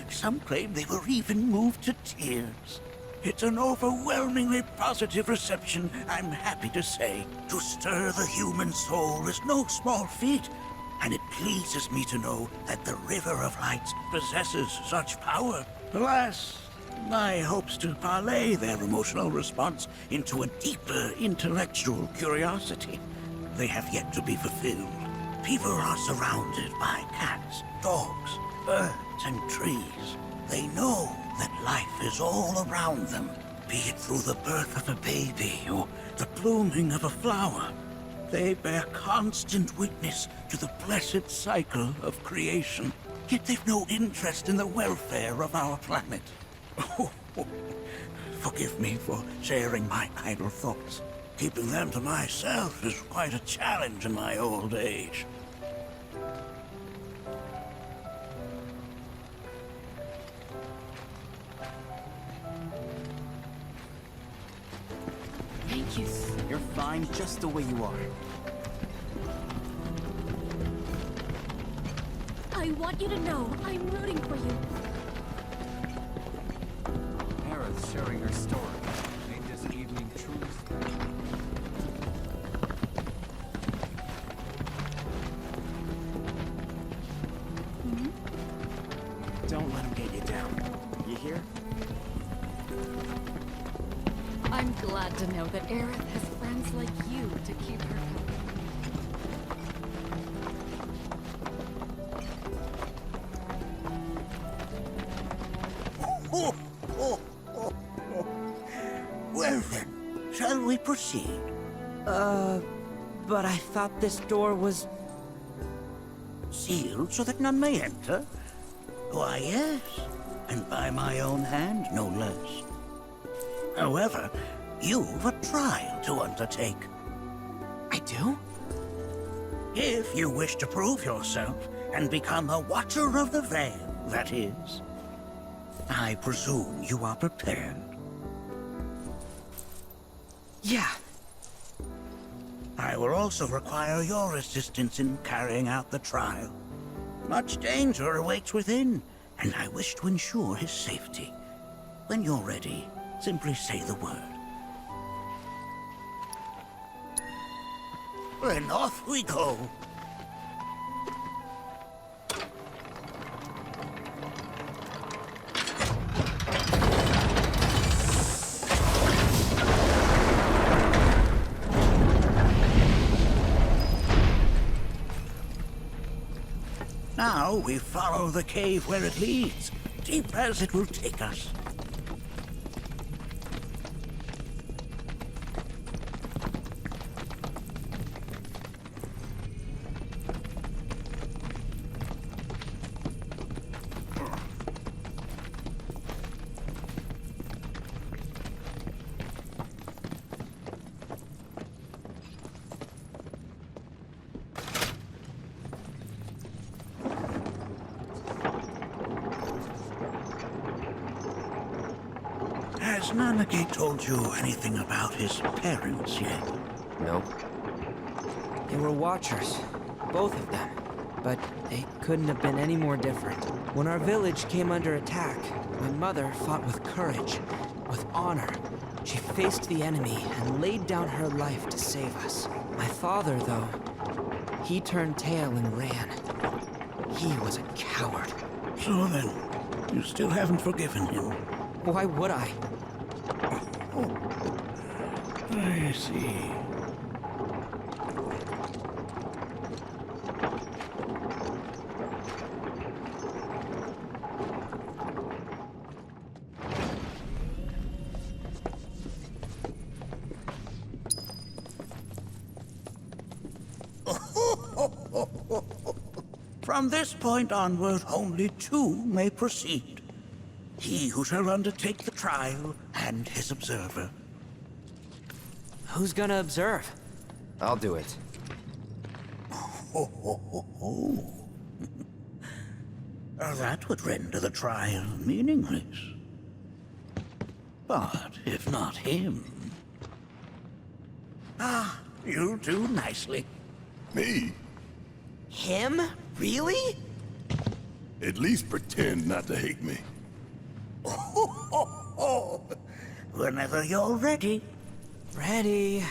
Some claim they were even moved to tears. It's an overwhelmingly positive reception, I'm happy to say. To stir the human soul is no small feat, and it pleases me to know that the River of Lights possesses such power. Alas, my hopes to parlay their emotional response into a deeper intellectual curiosity, they have yet to be fulfilled. People are surrounded by cats, dogs, birds, and trees. They know that life is all around them, be it through the birth of a baby or the blooming of a flower. They bear constant witness to the blessed cycle of creation, yet they've no interest in the welfare of our planet. Forgive me for sharing my idle thoughts. Keeping them to myself is quite a challenge in my old age. Thank you. You're fine just the way you are. I want you to know I'm rooting for you. Aerith's sharing her story. Made this evening truly special. Don't let him get you down. You hear? I'm glad to know that Aerith has friends like you to keep her company. Well then, shall we proceed? But I thought this door was... Sealed so that none may enter? Why, yes. And by my own hand, no less. However, you've a trial to undertake. I do? If you wish to prove yourself and become a Watcher of the Veil, that is. I presume you are prepared. Yeah. I will also require your assistance in carrying out the trial. Much danger awaits within, and I wish to ensure his safety. When you're ready, simply say the word. Then off we go. Now we follow the cave where it leads, deep as it will take us. Has Nanaki told you anything about his parents yet? No. They were Watchers, both of them. But they couldn't have been any more different. When our village came under attack, my mother fought with courage, with honor. She faced the enemy and laid down her life to save us. My father, though, he turned tail and ran. He was a coward. So then, you still haven't forgiven him? Why would I? I see. From this point onward, only two may proceed. He who shall undertake the trial and his observer. Who's gonna observe? I'll do it. That would render the trial meaningless. But if not him... Ah, you'll do nicely. Me? Him? Really? At least pretend not to hate me. Whenever you're ready. Ready.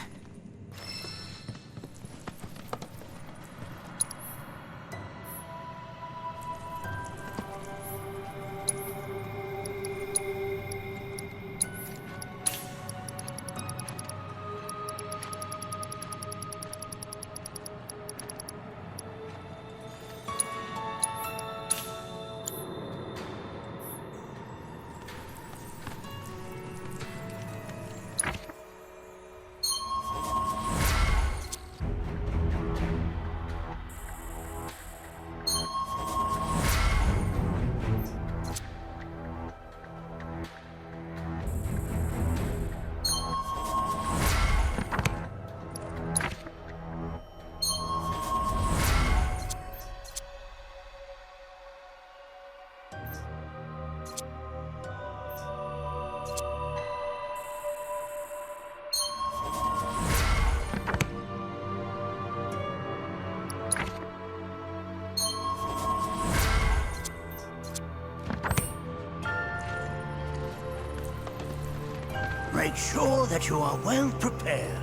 Make sure that you are well prepared.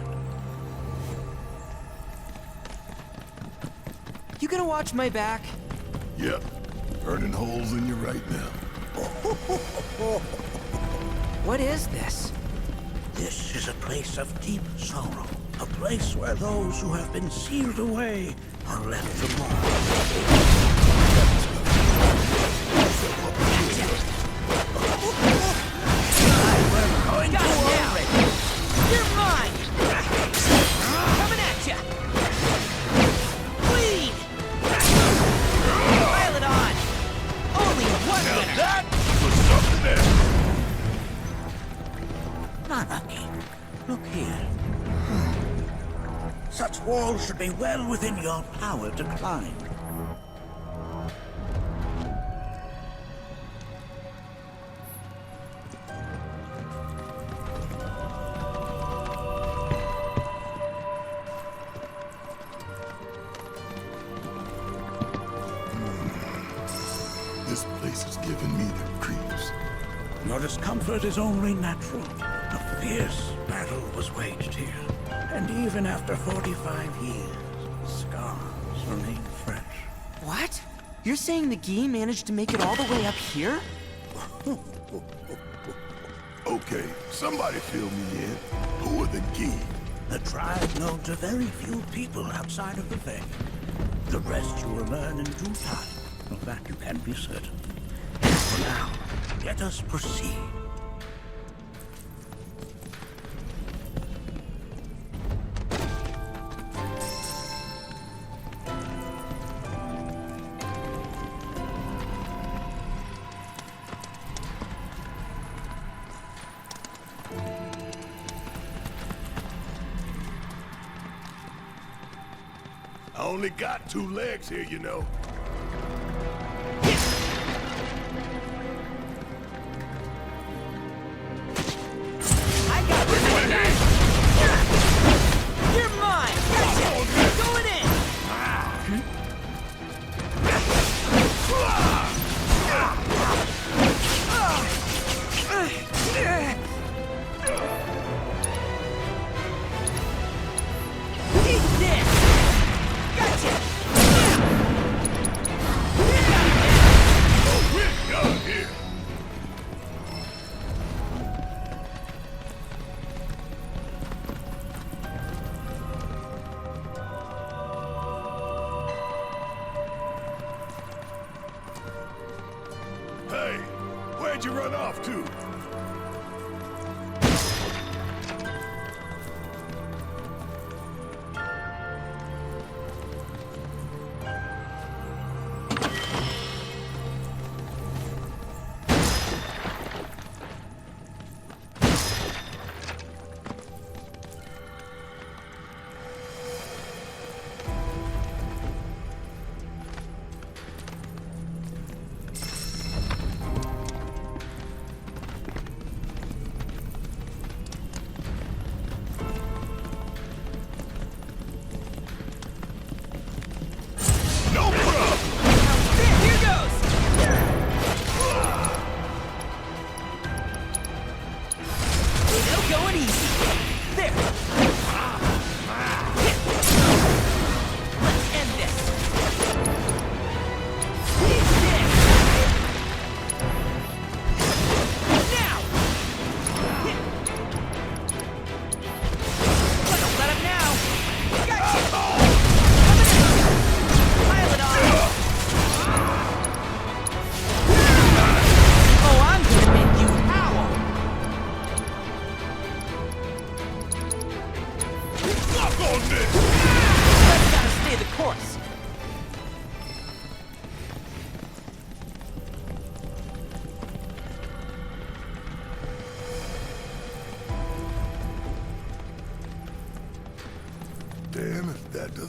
You gonna watch my back? Yep. Burning holes in you right now. What is this? This is a place of deep sorrow. A place where those who have been sealed away are left to mourn. Going got him now! You're mine! Coming at ya! Bleed! Pile it on! Only one winner! That was something else! Nanaki, look here. Such walls should be well within your power to climb. This place is giving me the creeps. Your discomfort is only natural. A fierce battle was waged here. And even after 45 years, scars remain fresh. What? You're saying the Gi managed to make it all the way up here? Okay, somebody fill me in. Who are the Gi? A tribe known to very few people outside of the Fae. The rest you will learn in due time. Of that you can be certain. For now, let us proceed. I only got 2 legs here, you know. I got this one, guys! You're mine! Gotcha! Going in! Eat this! Gotcha! Oh, we're done here. Hey, where'd you run off to?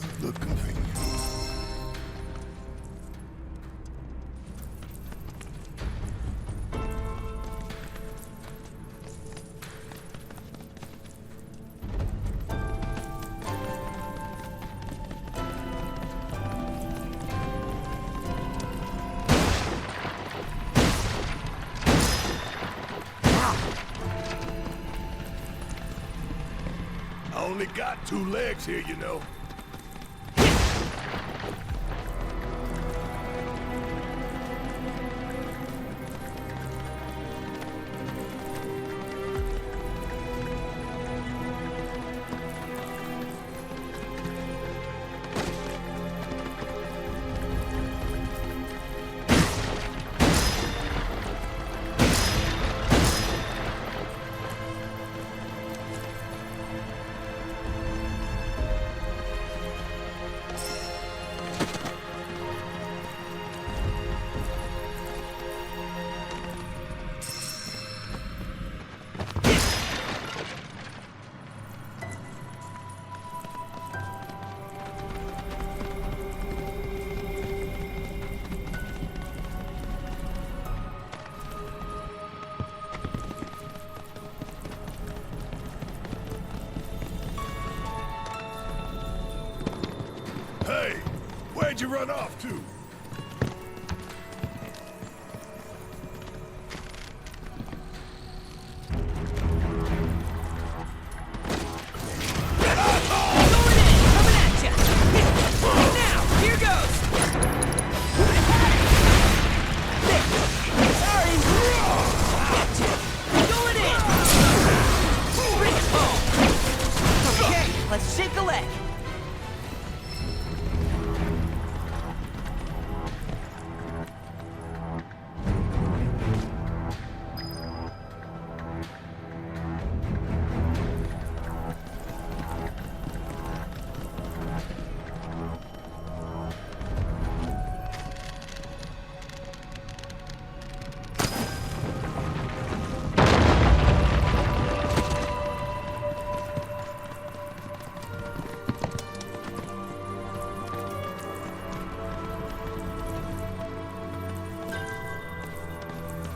doesn't look convenient. I only got 2 legs here, you know. Hey, where'd you run off to? Let's shake a leg.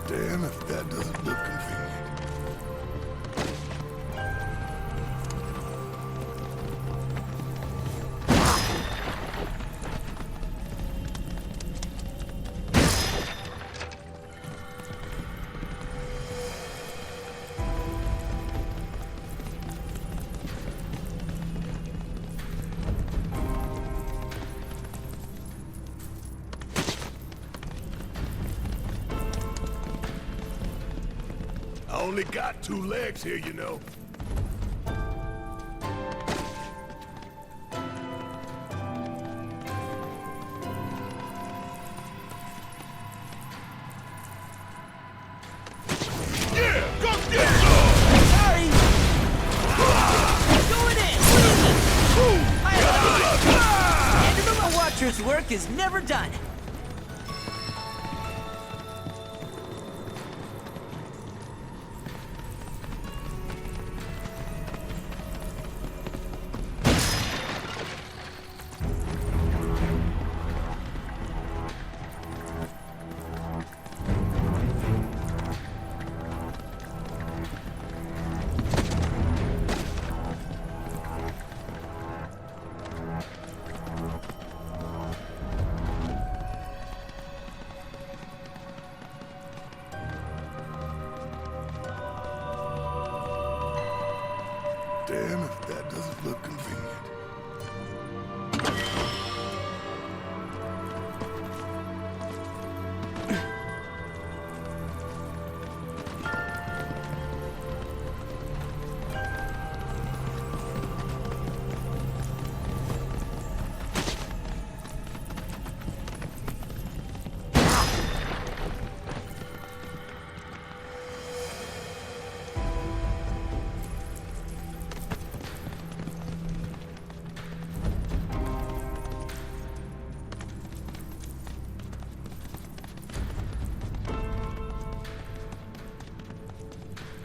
Damn if that doesn't look convenient. I only got 2 legs here, you know. Yeah, go get some! Sorry! Going in! And remember, Watcher's work is never done. Damn if that doesn't look convenient.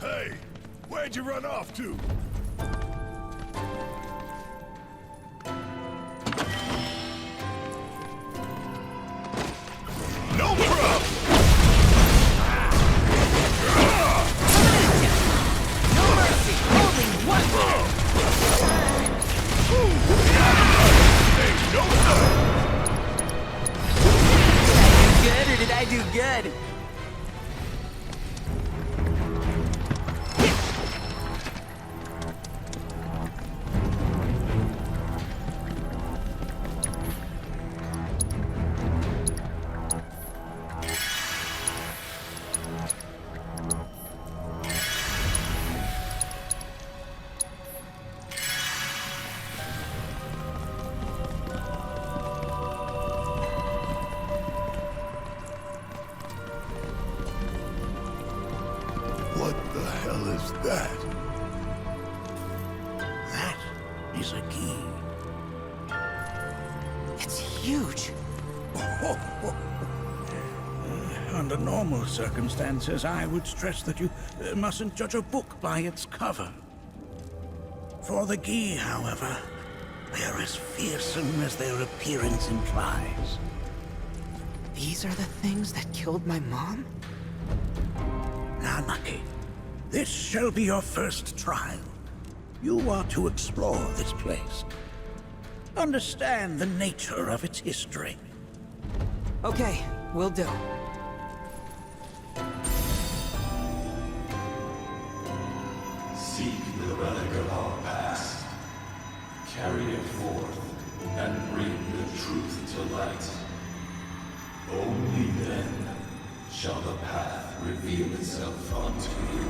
Hey, where'd you run off to? is that? That is a key. It's huge. Under normal circumstances, I would stress that you mustn't judge a book by its cover. For the key, however, they're as fearsome as their appearance implies. These are the things that killed my mom? Nanaki, this shall be your first trial. You are to explore this place. Understand the nature of its history. Okay, will do. Seek the relic of our past. Carry it forth and bring the truth to light. Only then shall the path reveal itself unto you.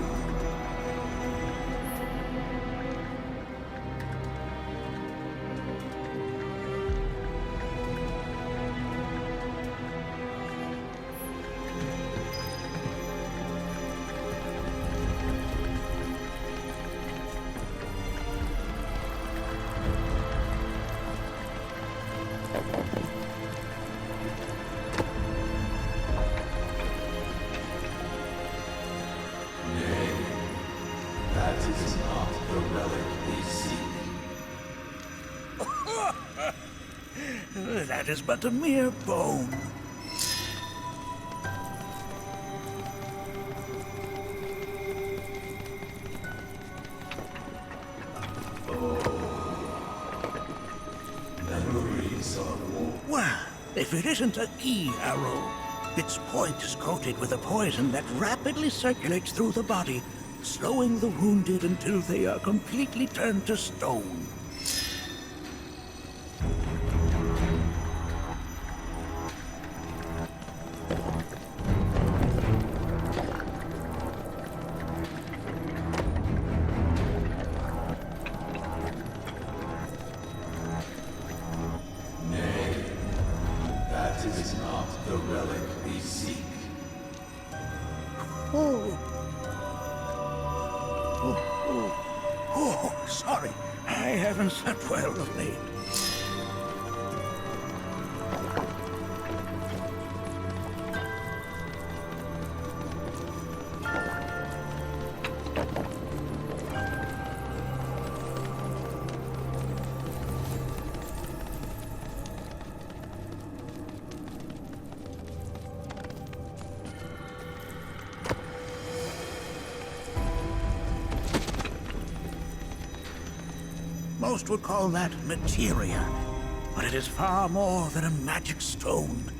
That is but a mere bone. Memories of war. Well, if it isn't a key arrow, its point is coated with a poison that rapidly circulates through the body, slowing the wounded until they are completely turned to stone. Sorry, I haven't slept well of late. Most would call that materia, but it is far more than a magic stone.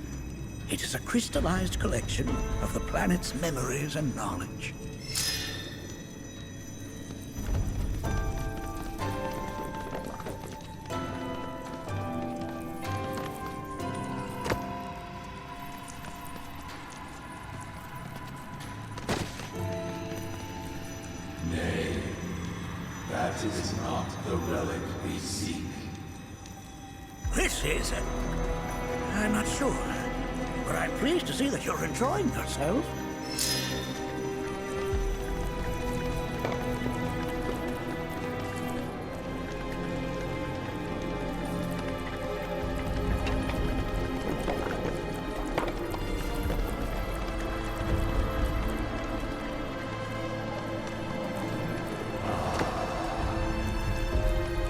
It is a crystallized collection of the planet's memories and knowledge. Nay, that is not the relic we seek. This is it. I'm not sure, but I'm pleased to see that you're enjoying yourself.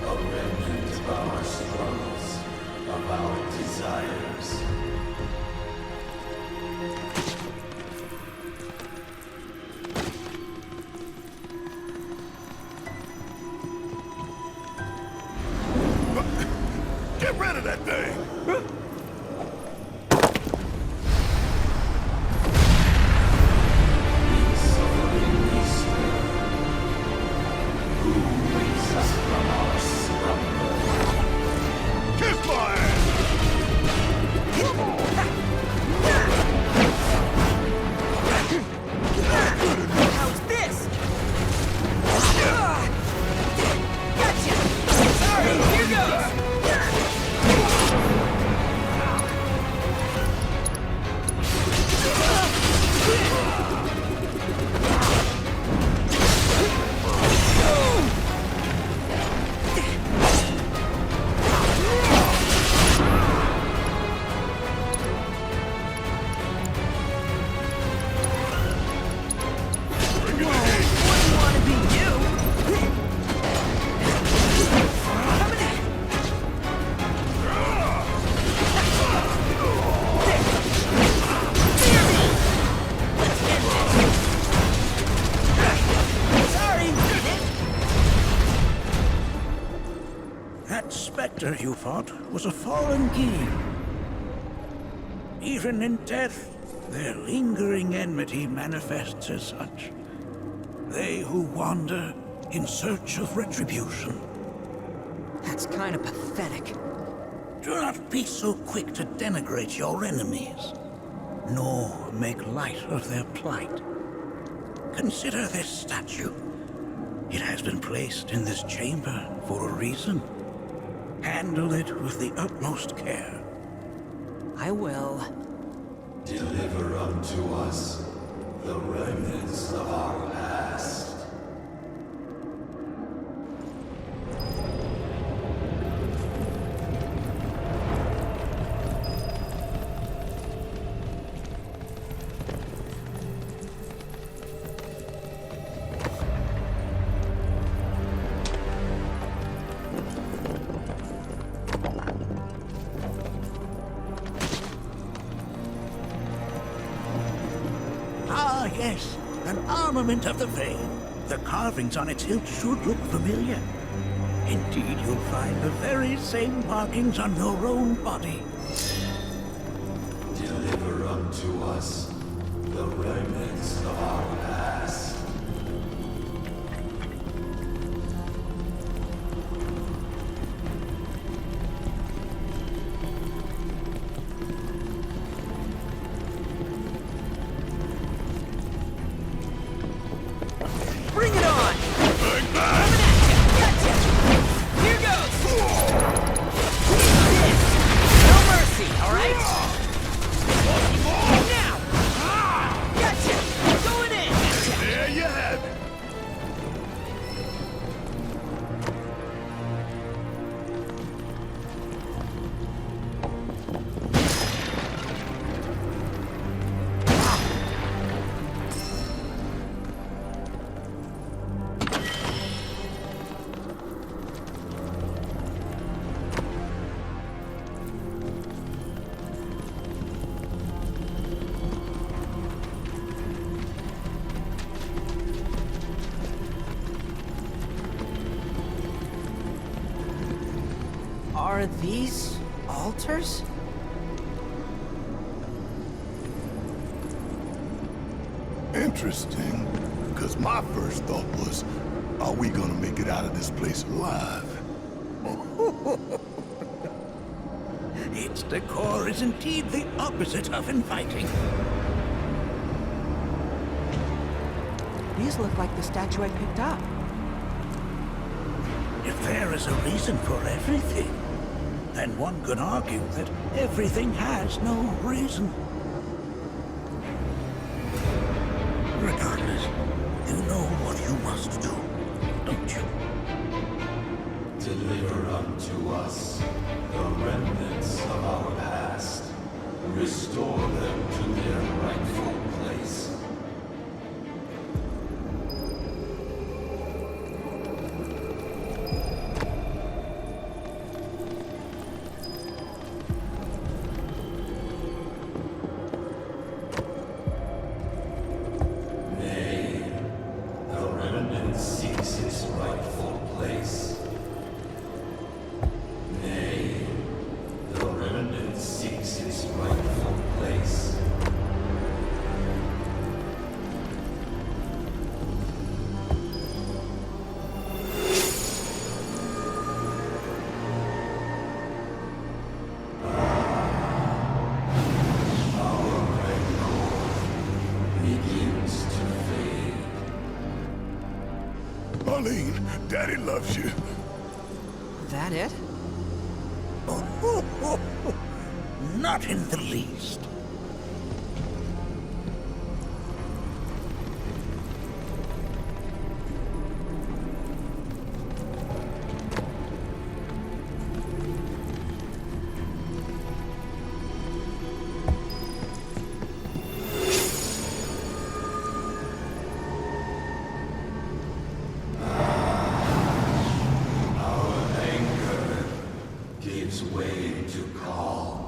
A remnant of our struggles, of our desires. Get rid of that thing! Kiss my How's this? Gotcha! Sorry, here goes! was a fallen king. Even in death, their lingering enmity manifests as such. They who wander in search of retribution. That's kind of pathetic. Do not be so quick to denigrate your enemies, nor make light of their plight. Consider this statue. It has been placed in this chamber for a reason. Handle it with the utmost care. I will. Deliver unto us the remnants of our past. Ah, yes, an armament of the veil. The carvings on its hilt should look familiar. Indeed, you'll find the very same markings on your own body. Deliver unto us the remnants of our past. Bring it on! Coming at ya! Gotcha! Here goes! No mercy, alright? Now! Gotcha! Going in! There you have it. Are these altars? Interesting. Because my first thought was, are we gonna make it out of this place alive? Its decor is indeed the opposite of inviting. These look like the statue I picked up. If there is a reason for everything, then one could argue that everything has no reason. Regardless, you know what you must do, don't you? Deliver unto us the remnants of our past. Restore them to their rightful place. Nay, the remnant seeks its rightful place. Nay, the remnant seeks its rightful place. Our rancor begins to fade. Arlene, Daddy loves you. That it? Not in the least. Our anger gives way to calm.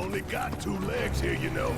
only got 2 legs here, you know.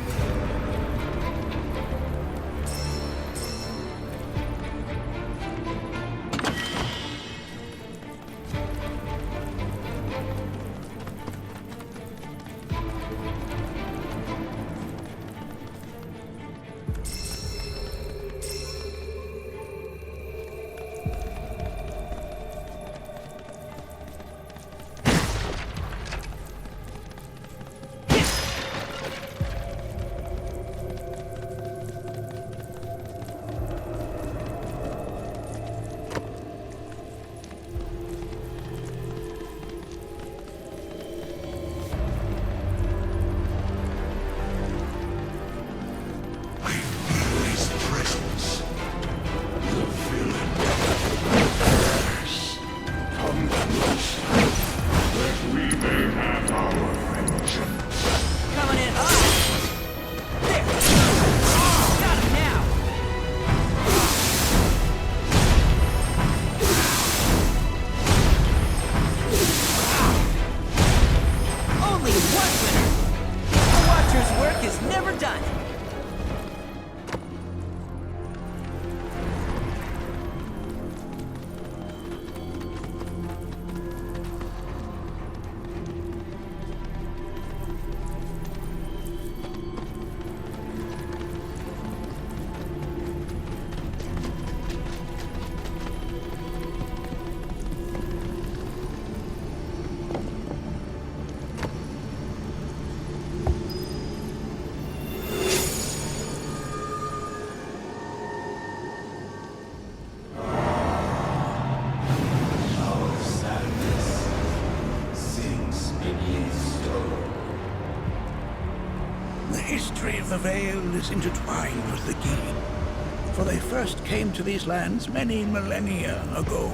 The Veil is intertwined with the Gi, for they first came to these lands many millennia ago.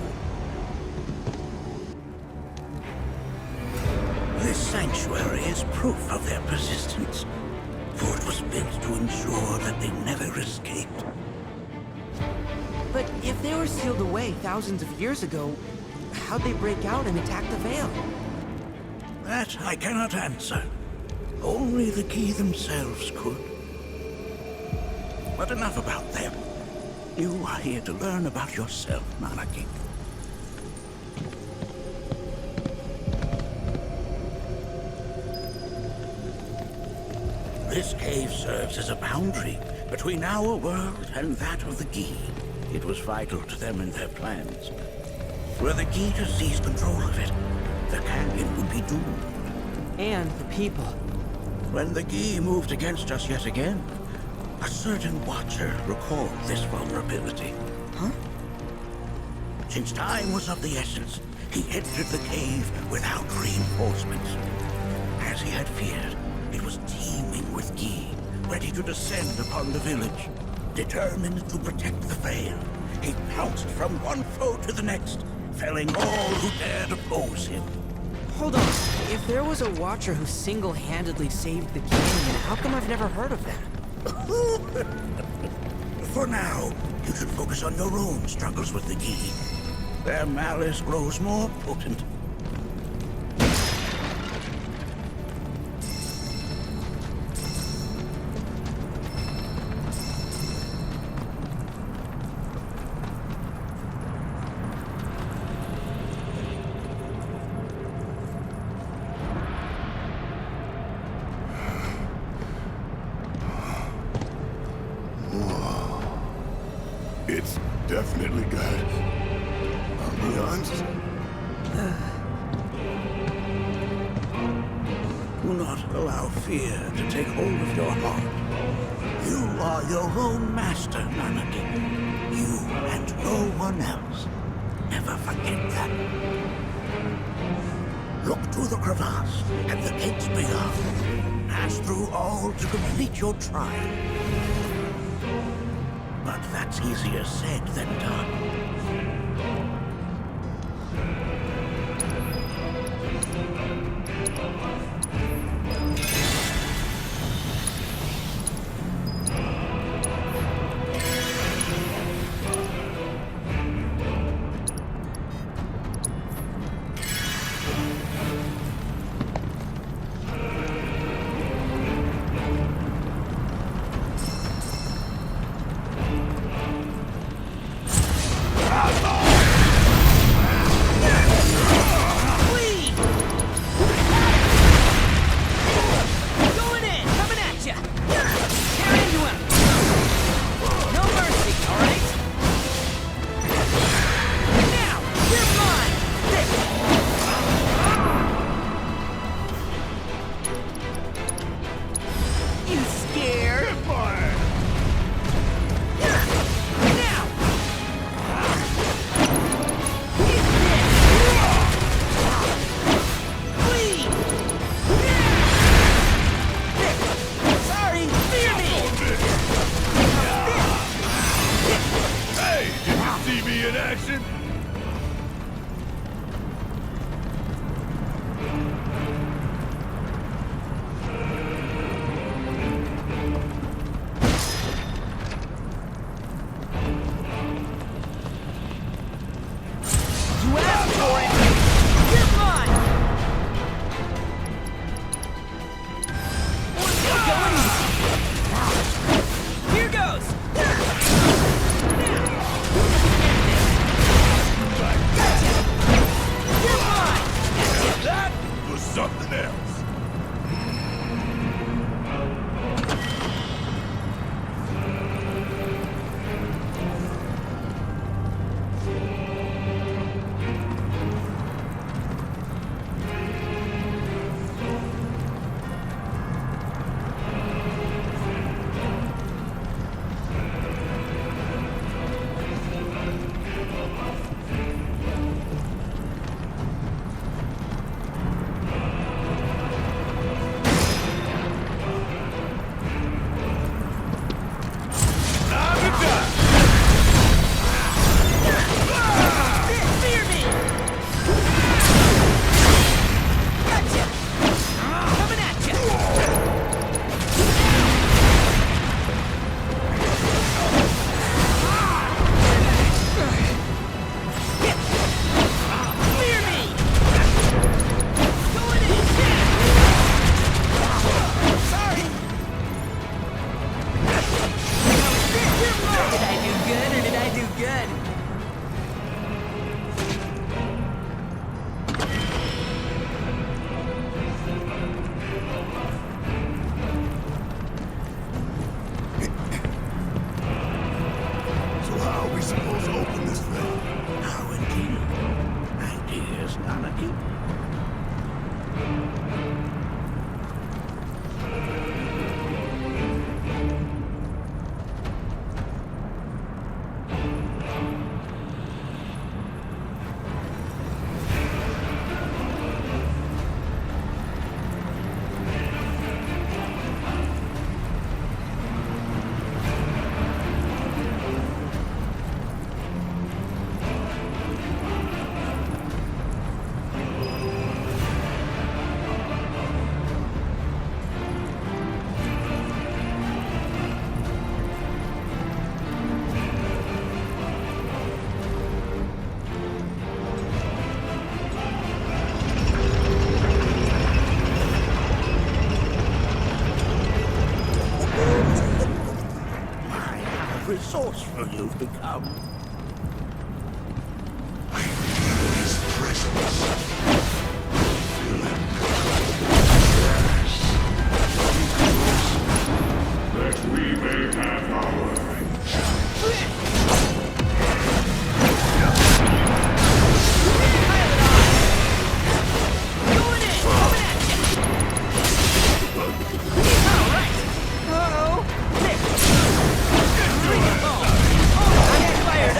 This sanctuary is proof of their persistence, for it was built to ensure that they never escaped. But if they were sealed away thousands of years ago, how'd they break out and attack the Veil? That I cannot answer. Only the Gi themselves could. But enough about them. You are here to learn about yourself, Nanaki. This cave serves as a boundary between our world and that of the Gi. It was vital to them in their plans. Were the Gi to seize control of it, the canyon would be doomed. And the people. When the Gi moved against us yet again, a certain Watcher recalled this vulnerability. Huh? Since time was of the essence, he entered the cave without reinforcements. As he had feared, it was teeming with Gi, ready to descend upon the village. Determined to protect the Veil, he pounced from one foe to the next, felling all who dared oppose him. Hold on. If there was a Watcher who single-handedly saved the canyon, how come I've never heard of them? For now, you should focus on your own struggles with the Gi. Their malice grows more potent. It's definitely good. Ambiance. Do not allow fear to take hold of your heart. You are your own master, Nanaki. You and no one else. Never forget that. Look to the crevasse and the gates beyond. Pass through all to complete your trial. But that's easier said than done. for something else. Resourceful you've become. That we may have our Uh-oh! Nick! I got fired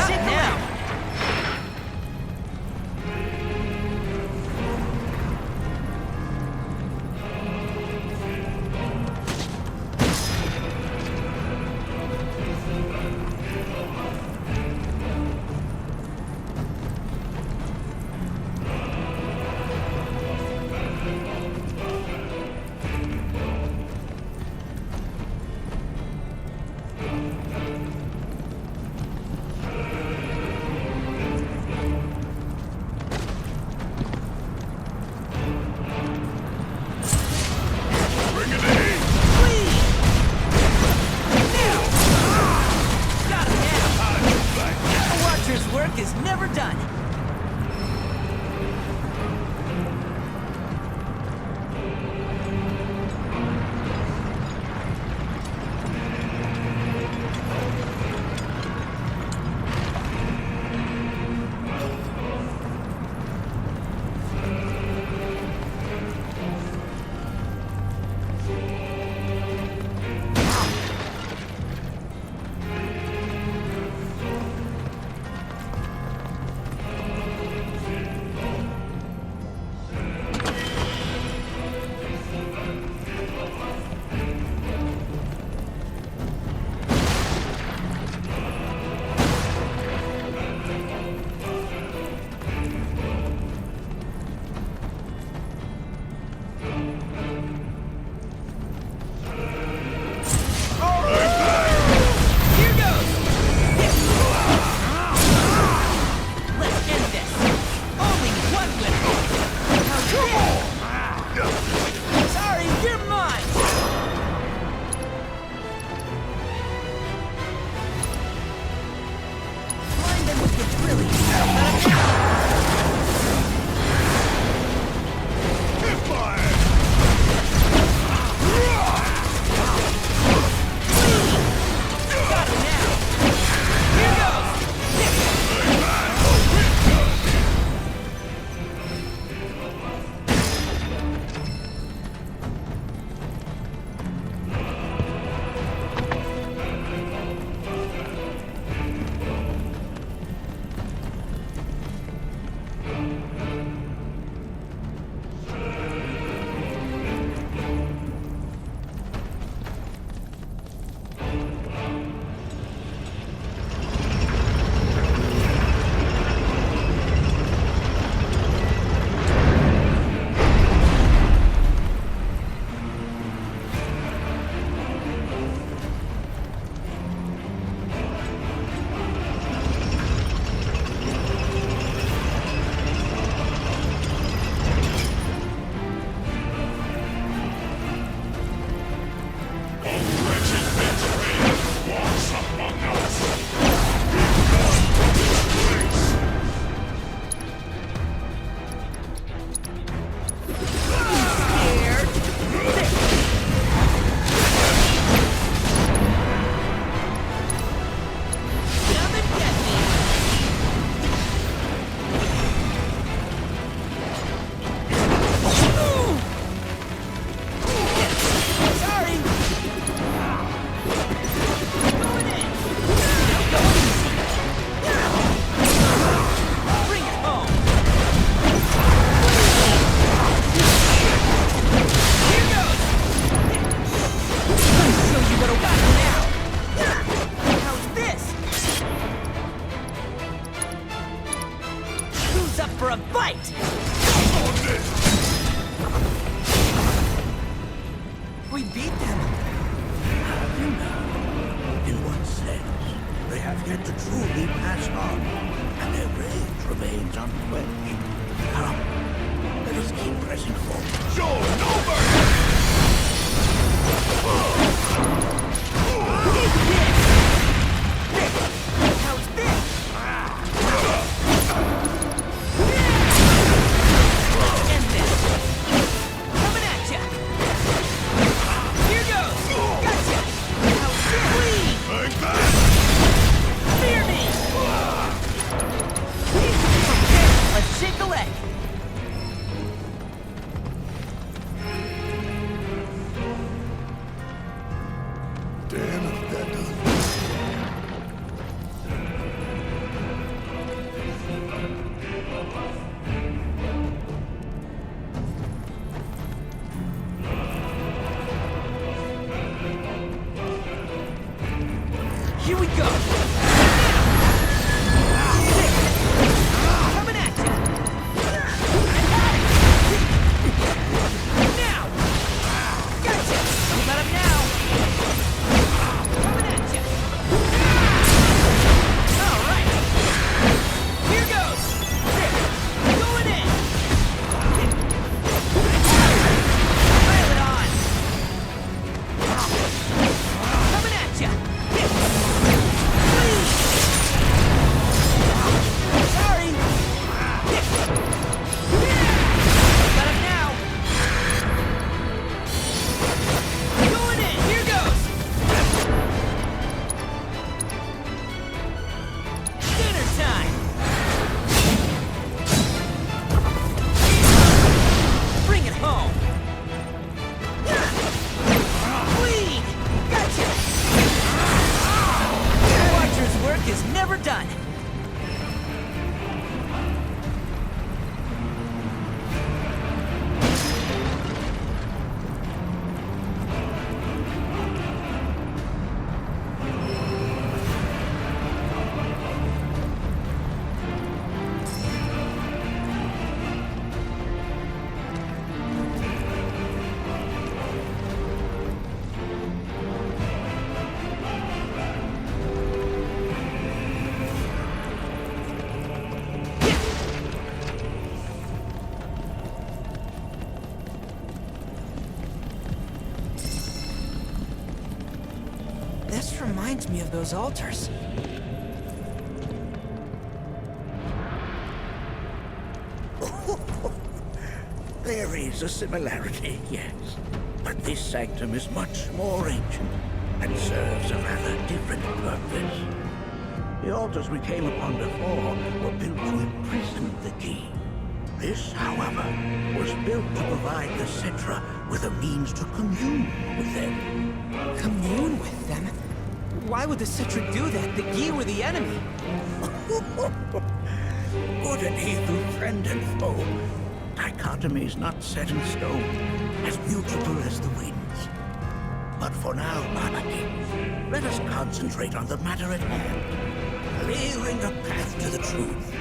sacrificing for me. Sure, no mercy! How's this? End this. Coming at ya. Here goes. Gotcha. How's this? Bleed. Like that! Fear me. Let's shake a leg. Damn if that doesn't... Here we go. Coming at you. Now. Gotcha. Let him now. Coming at you. All right. Here goes. Going in. Pile it on. Coming at you. Sorry! Got him now! Going in! Here goes! Dinner time! Bring it home! Bleed! Gotcha! Watcher's work is never done! This reminds me of those altars. There is a similarity, yes. But this sanctum is much more ancient and serves a rather different purpose. The altars we came upon before were built to imprison the key. This, however, was built to provide the Cetra with a means to commune with them. Commune with them? Why would the Citra do that? The Yi were the enemy. Good and evil, friend and foe. Dichotomy is not set in stone, as mutable as the winds. But for now, Monarchy, let us concentrate on the matter at hand, clearing a path to the truth.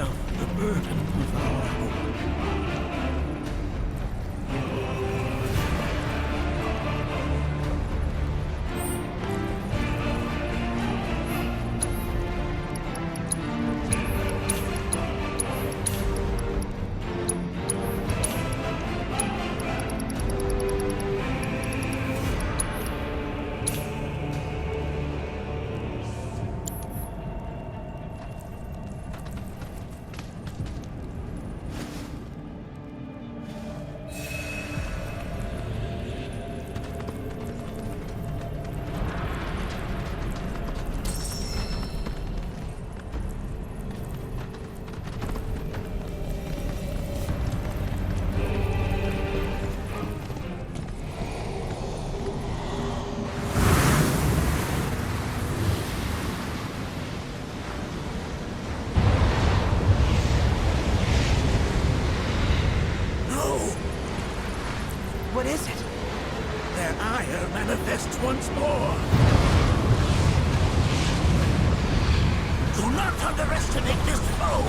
yourself the burden of our home. What is it? Their ire manifests once more. Do not underestimate this foe.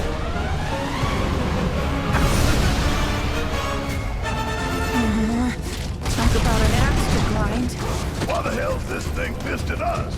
Talk about an axe to grind. Why the hell's this thing pissed at us?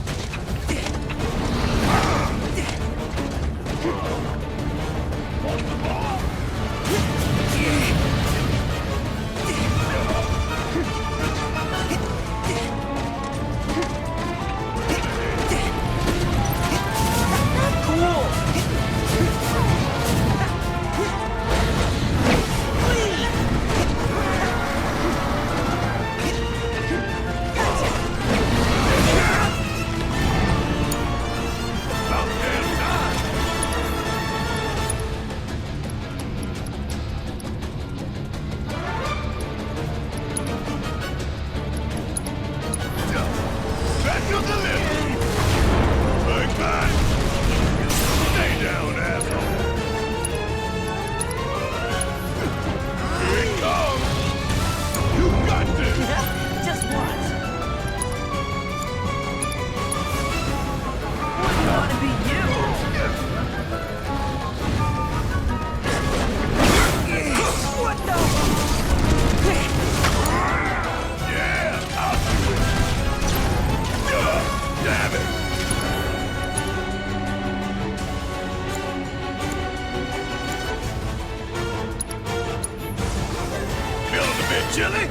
Chili?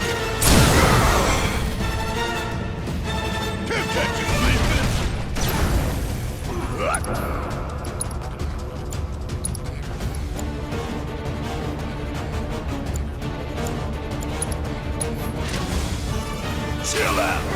Can't catch you sleeping. Chill out.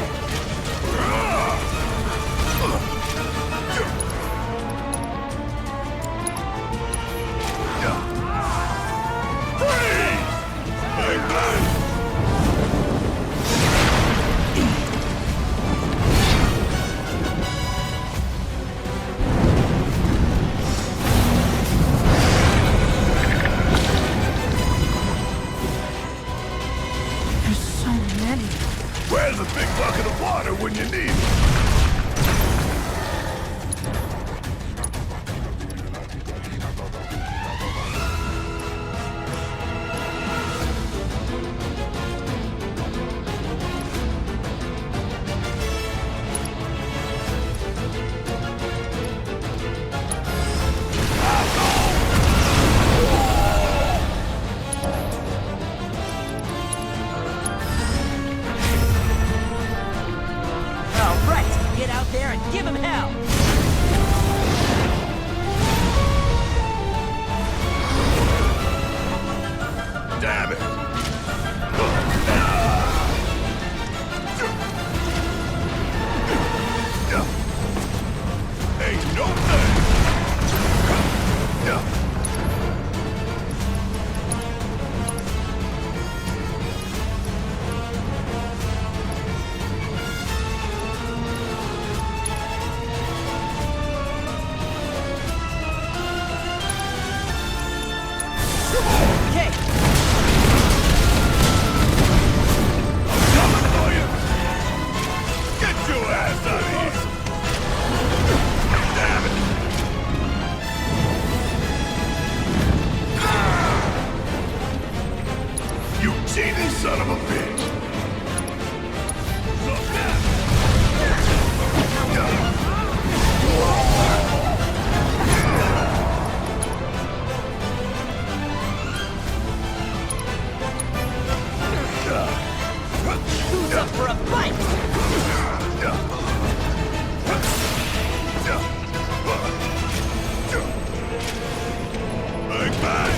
son of a bitch! Who's up for a fight? Bang, bang!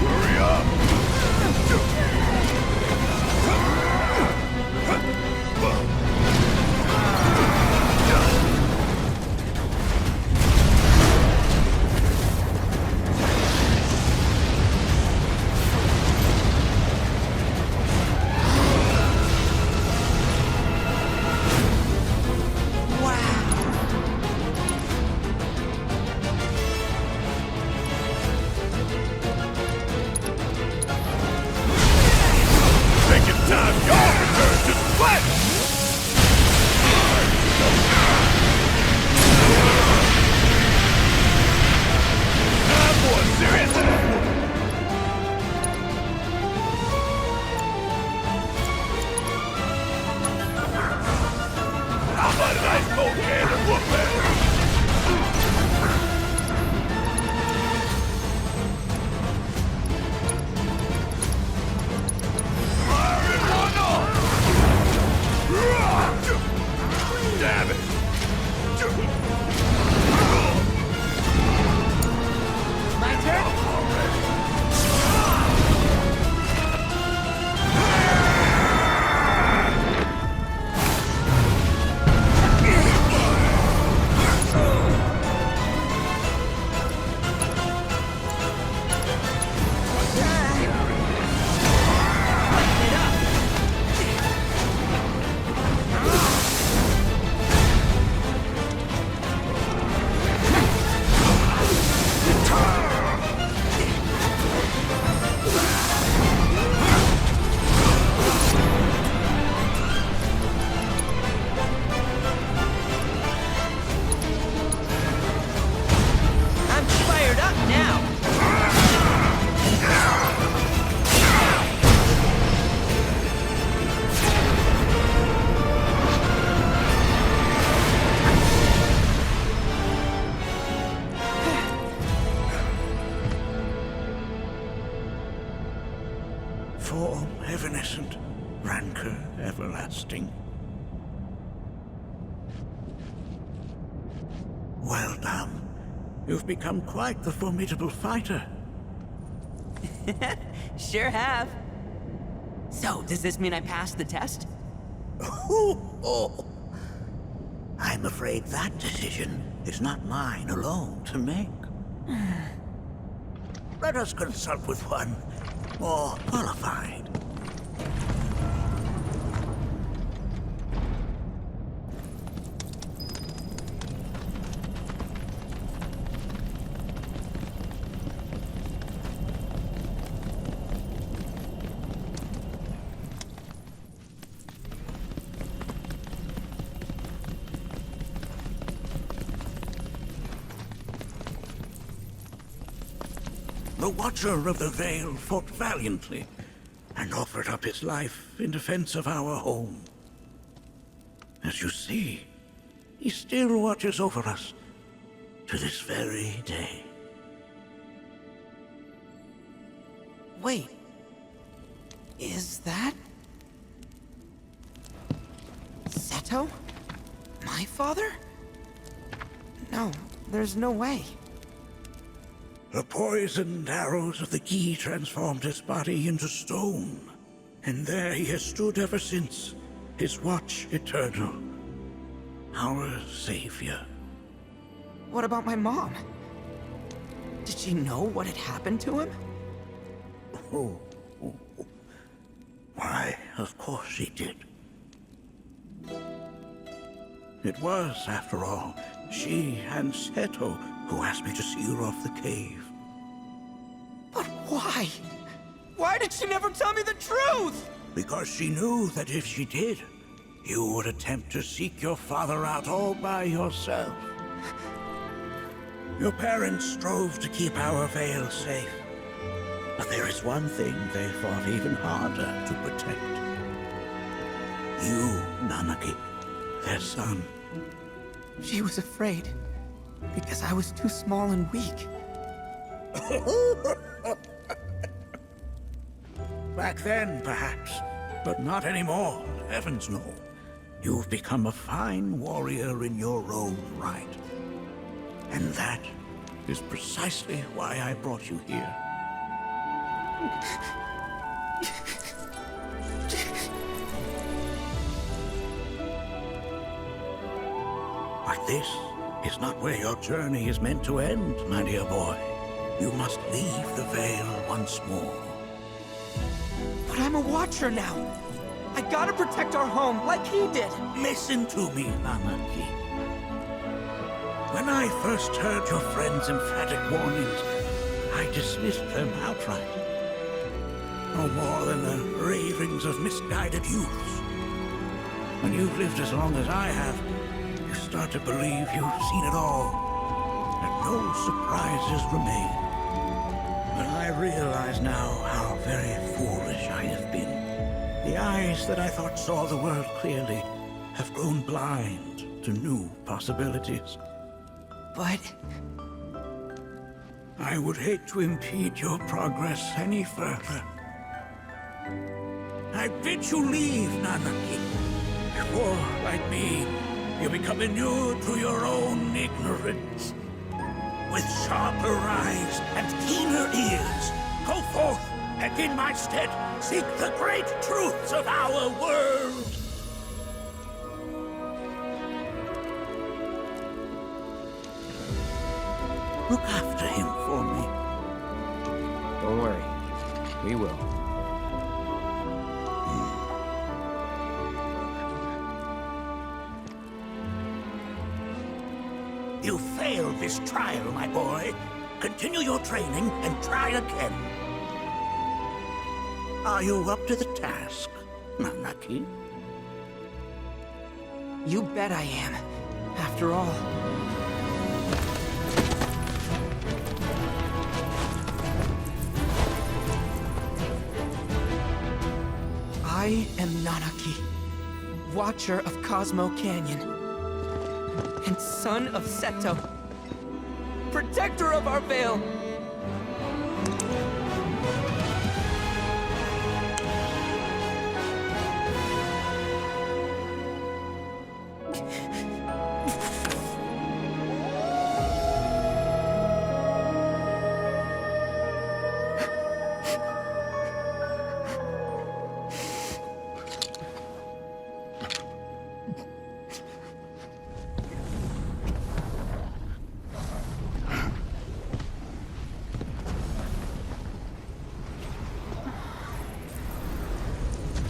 Hurry up! Taking time, y'all return to the planet! Time for a serious How about a nice cold can of whoop Damn it! My turn? I'm fired up now. Form evanescent, rancor everlasting. Well done. You've become quite the formidable fighter. Sure have. So, does this mean I passed the test? I'm afraid that decision is not mine alone to make. Let us consult with one more qualified. The Watcher of the Veil fought valiantly and offered up his life in defense of our home. As you see, he still watches over us to this very day. Wait. Is that... Seto? My father? No, there's no way. The poisoned arrows of the key transformed his body into stone, and there he has stood ever since, his watch eternal, our savior. What about my mom? Did she know what had happened to him? Why, of course she did. It was, after all, she and Seto who asked me to see her off the cave. But why? Why did she never tell me the truth? Because she knew that if she did, you would attempt to seek your father out all by yourself. Your parents strove to keep our Vale safe. But there is one thing they fought even harder to protect. You, Nanaki, their son. She was afraid, because I was too small and weak. Back then, perhaps, but not anymore, heavens no. You've become a fine warrior in your own right. And that is precisely why I brought you here. But this is not where your journey is meant to end, my dear boy. You must leave the Vale once more. But I'm a Watcher now. I gotta protect our home, like he did. Listen to me, Nanaki. When I first heard your friend's emphatic warnings, I dismissed them outright. No more than the ravings of misguided youths. When you've lived as long as I have, you start to believe you've seen it all, and no surprises remain. But I realize now how very foolish I have been. The eyes that I thought saw the world clearly have grown blind to new possibilities. But I would hate to impede your progress any further. I bid you leave, Nanaki, before, like me, you become inured to your own ignorance. With sharper eyes and keener ears, go forth and in my stead seek the great truths of our world. Look after him for me. Don't worry. We will. You failed this trial, my boy. Continue your training and try again. Are you up to the task, Nanaki? you bet I am. After all. I am Nanaki, Watcher of Cosmo Canyon, and son of Seto, protector of our Vale.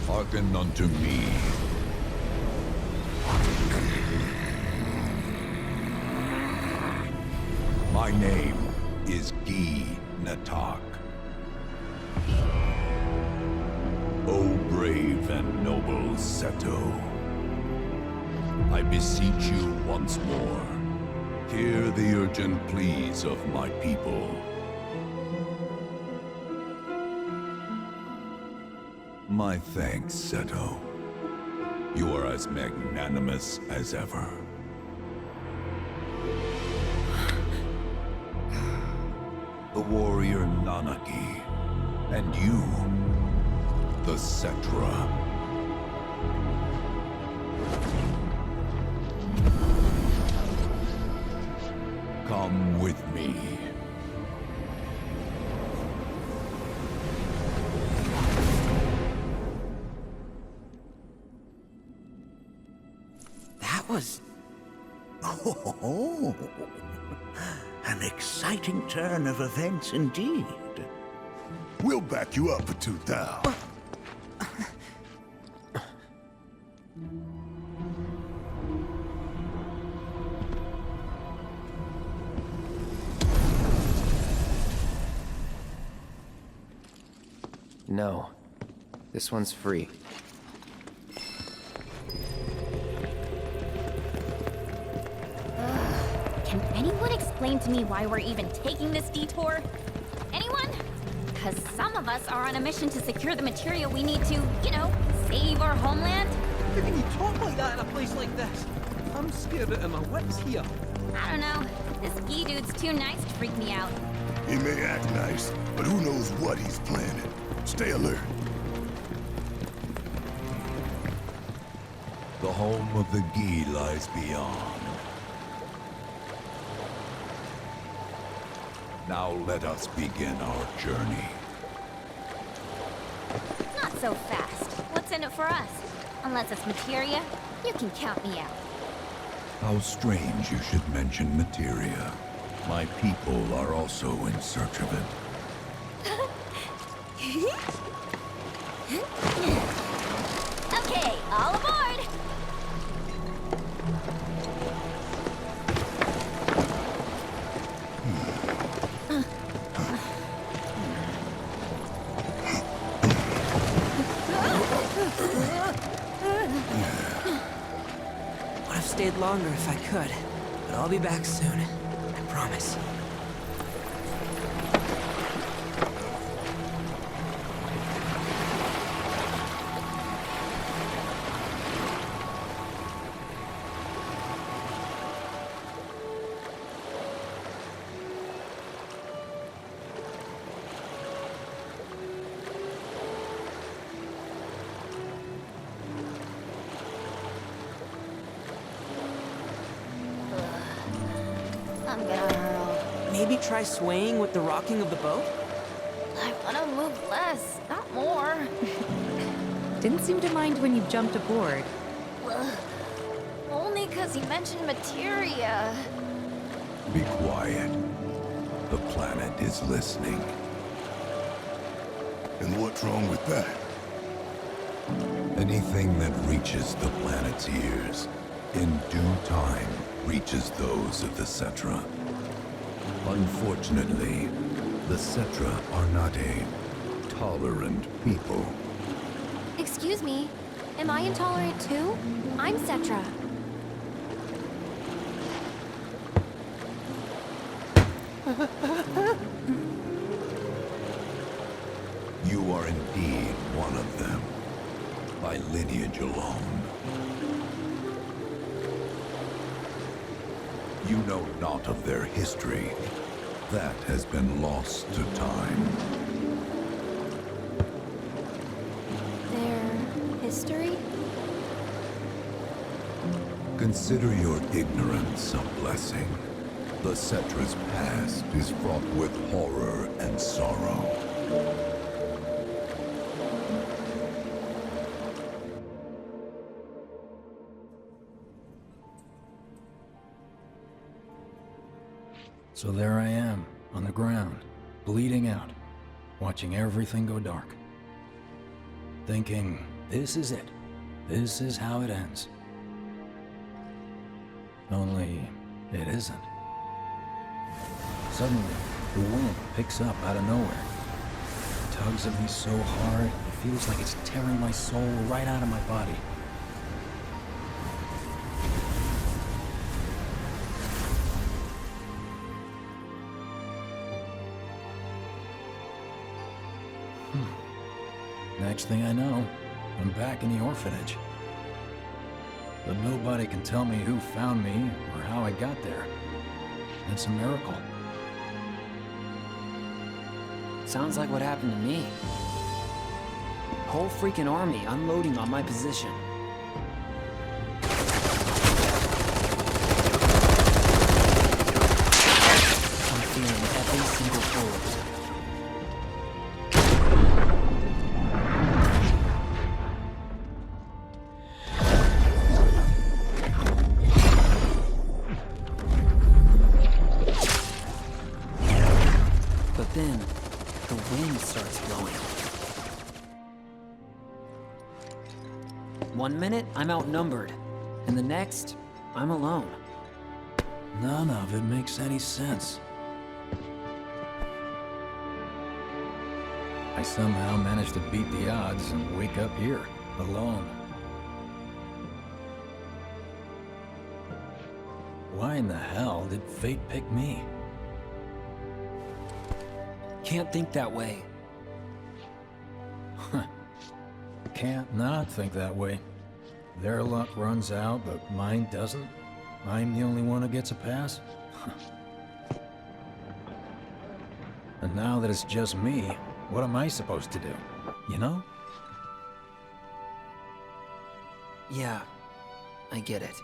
Hearken unto me. My name is Gi Natak. O brave and noble Seto, I beseech you once more, hear the urgent pleas of my people. My thanks, Seto. You are as magnanimous as ever. The warrior Nanaki, and you, the Cetra. Come with me. Was... Oh, an exciting turn of events indeed. We'll back you up for 2,000. No. This one's free. Can anyone explain to me why we're even taking this detour? Anyone? Because some of us are on a mission to secure the material we need to, you know, save our homeland. How can you talk like that in a place like this? I'm scared out of my wits here. I don't know. This ski dude's too nice to freak me out. He may act nice, but who knows what he's planning. Stay alert. The home of the Gi lies beyond. Now let us begin our journey. Not so fast. What's in it for us? Unless it's materia, you can count me out. How strange you should mention materia. My people are also in search of it. Okay, all aboard! Would have stayed longer if I could, but I'll be back soon. I promise. I'm gonna hurl. Maybe try swaying with the rocking of the boat? I wanna move less, not more. Didn't seem to mind when you jumped aboard. Ugh. Only because he mentioned materia. Be quiet. The planet is listening. And what's wrong with that? Anything that reaches the planet's ears, in due time, reaches those of the Cetra. Unfortunately, the Cetra are not a tolerant people. Excuse me, am I intolerant too? I'm Cetra. You are indeed one of them, by lineage alone. You know not of their history. That has been lost to time. Their history? Consider your ignorance a blessing. The Cetra's past is fraught with horror and sorrow. So there I am, on the ground, bleeding out, watching everything go dark. Thinking, this is it. This is how it ends. Only, it isn't. Suddenly, the wind picks up out of nowhere. It tugs at me so hard, it feels like it's tearing my soul right out of my body. Next thing I know, I'm back in the orphanage. But nobody can tell me who found me or how I got there. It's a miracle. Sounds like what happened to me. Whole freaking army unloading on my position. I'm feeling every single bullet. But then, the wind starts blowing. 1 minute, I'm outnumbered. And the next, I'm alone. None of it makes any sense. I somehow managed to beat the odds and wake up here, alone. Why in the hell did fate pick me? Can't think that way. Can't not think that way. Their luck runs out, but mine doesn't. I'm the only one who gets a pass. And now that it's just me, what am I supposed to do? You know? Yeah, I get it.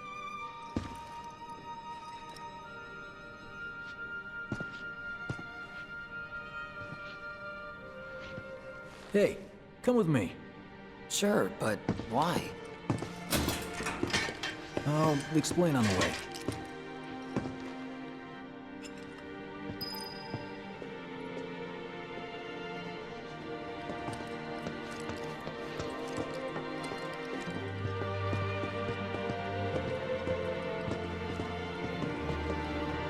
Hey, come with me. Sure, but why? I'll explain on the way.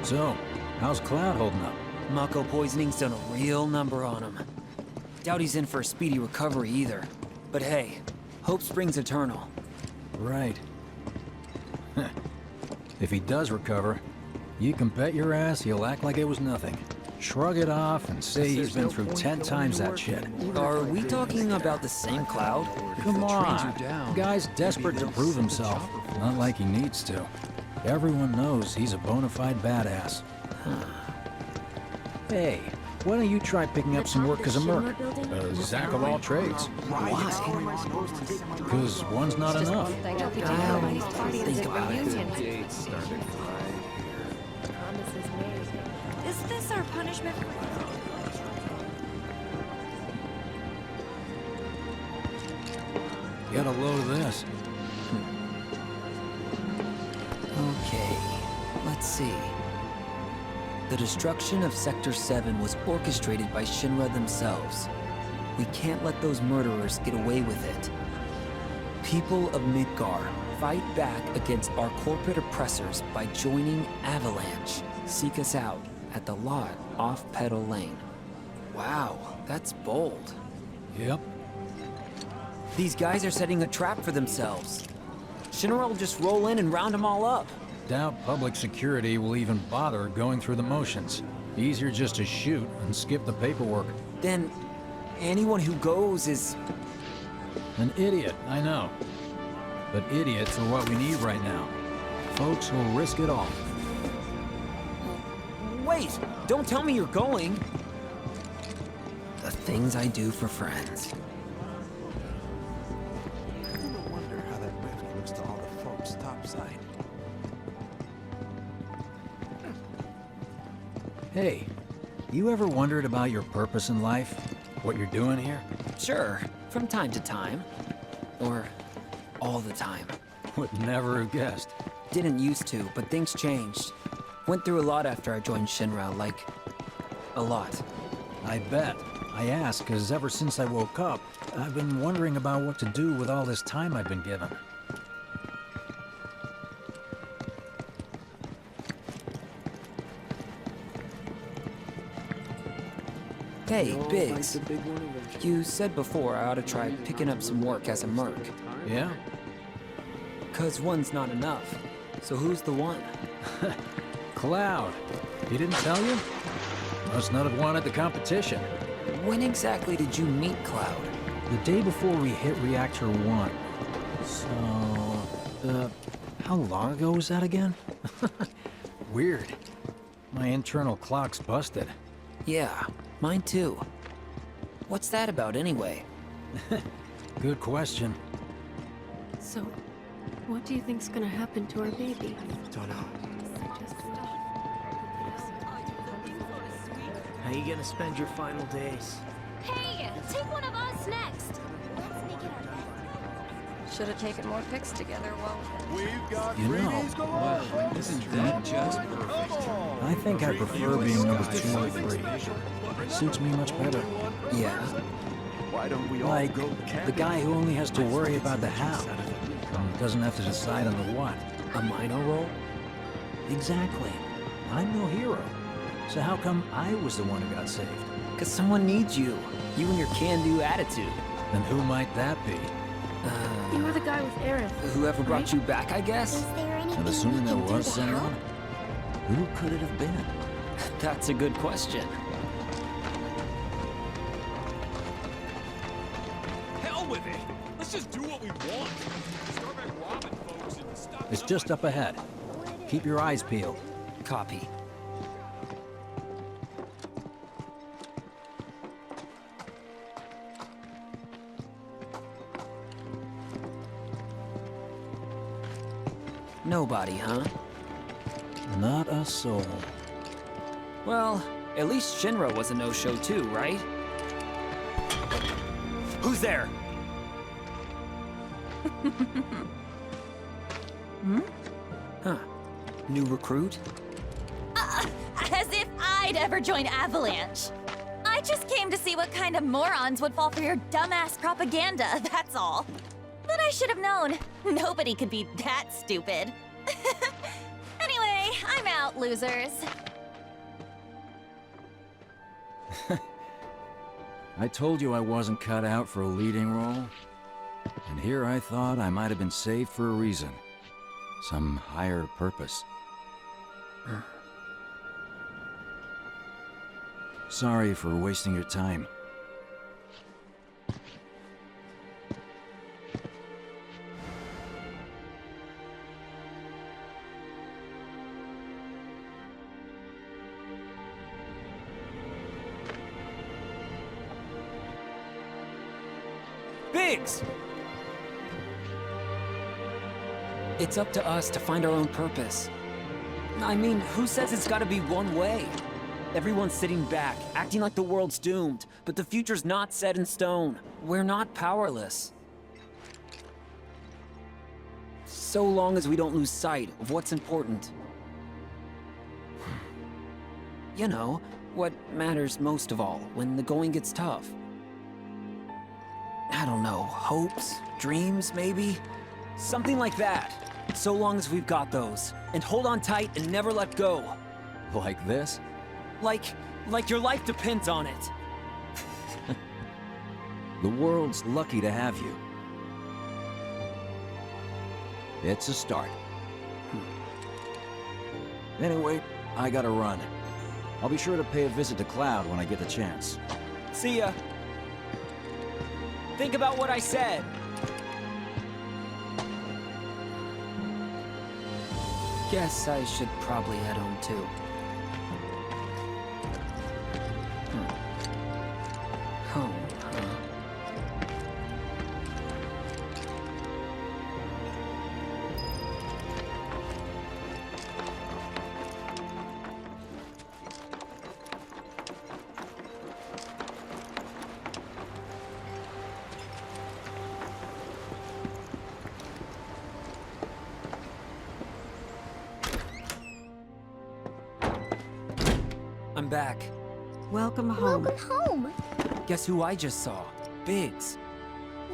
So, how's Cloud holding up? Mako poisoning's done a real number on him. Doubt he's in for a speedy recovery either. But hey, hope springs eternal. Right. If he does recover, you can bet your ass he'll act like it was nothing. Shrug it off and say he's been through 10 times that shit. Are we talking about the same Cloud? Come on. The guy's desperate to prove himself. Not like he needs to. Everyone knows he's a bona fide badass. Hey, why don't you try picking up some work as a merc? A Zack of all trades. Why? Because one's not enough. Think about it. Is this our punishment? Get a load of this. Okay, let's see. The destruction of Sector 7 was orchestrated by Shinra themselves. We can't let those murderers get away with it. People of Midgar, fight back against our corporate oppressors by joining Avalanche. Seek us out at the lot off Petal Lane. Wow, that's bold. Yep. These guys are setting a trap for themselves. Shinra will just roll in and round them all up. Doubt public security will even bother going through the motions. Easier just to shoot and skip the paperwork. Then, anyone who goes is... An idiot, I know. But idiots are what we need right now. Folks who'll risk it all. Wait! Don't tell me you're going! The things I do for friends. I wonder how that rift looks to all the folks topside. Hey, you ever wondered about your purpose in life? What you're doing here? Sure, from time to time. Or all the time. Would never have guessed. Didn't used to, but things changed. Went through a lot after I joined Shinra, like... a lot. I bet. I ask, because ever since I woke up, I've been wondering about what to do with all this time I've been given. Hey, Biggs. You said before I ought to try picking up some work as a merc. Yeah? 'Cause one's not enough. So who's the one? Cloud. He didn't tell you? Must not have wanted the competition. When exactly did you meet Cloud? The day before we hit Reactor 1. So, how long ago was that again? Weird. My internal clock's busted. Yeah, mine too. What's that about anyway? Good question. So, what do you think's gonna happen to our baby? Don't know. How you gonna spend your final days? Hey, take one of us next. Let's make it our best. Should have taken more pics together while we've got You know, well, isn't that just perfect? I think I prefer being number 2 or 3. Suits me much better. Yeah. Why don't we all Like, go the guy who only has to worry about the how. And doesn't have to decide on the what. A minor role? Exactly. I'm no hero. So how come I was the one who got saved? 'Cause someone needs you. You and your can-do attitude. And who might that be? You were the guy with Aerith. Whoever brought you back, I guess? Is there anything And assuming we there can do was to someone? help? Who could it have been? That's a good question. Hell with it! Let's just do what we want! Start by robbing folks and stop. It's just up ahead. Keep your eyes peeled. Copy. Nobody, huh? Not a soul. Well, at least Shinra was a no-show too, right? Who's there? Huh. New recruit? As if I'd ever join Avalanche. I just came to see what kind of morons would fall for your dumbass propaganda, that's all. But I should have known. Nobody could be that stupid. Anyway, I'm out, losers. I told you I wasn't cut out for a leading role. And here I thought I might have been saved for a reason. Some higher purpose. Sorry for wasting your time. Biggs! It's up to us to find our own purpose. I mean, who says it's gotta be one way? Everyone's sitting back, acting like the world's doomed, but the future's not set in stone. We're not powerless. So long as we don't lose sight of what's important. You know, what matters most of all when the going gets tough. I don't know, hopes, dreams, maybe? Something like that. So long as we've got those. And hold on tight and never let go. Like this? Like your life depends on it. The world's lucky to have you. It's a start. Anyway, I gotta run. I'll be sure to pay a visit to Cloud when I get the chance. See ya. Think about what I said. Guess I should probably head home too. Home, huh? I'm back. Welcome home. Welcome home. Guess who I just saw? Biggs.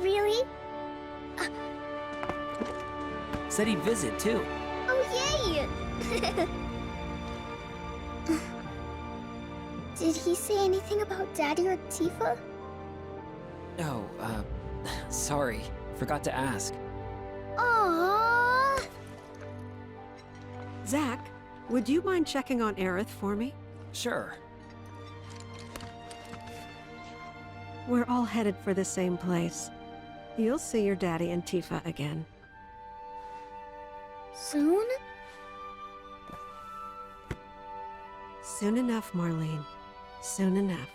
Really? Said he'd visit, too. Oh, yay! Did he say anything about Daddy or Tifa? Oh, sorry. Forgot to ask. Aww. Zach, would you mind checking on Aerith for me? Sure. We're all headed for the same place. You'll see your daddy and Tifa again. Soon? Soon enough, Marlene. Soon enough.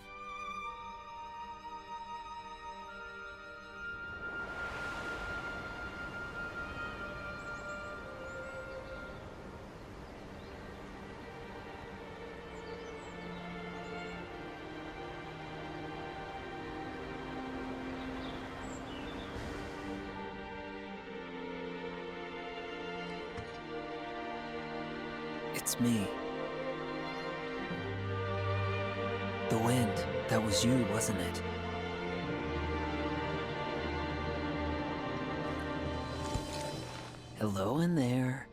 It's me. The wind. That was you, wasn't it? Hello in there.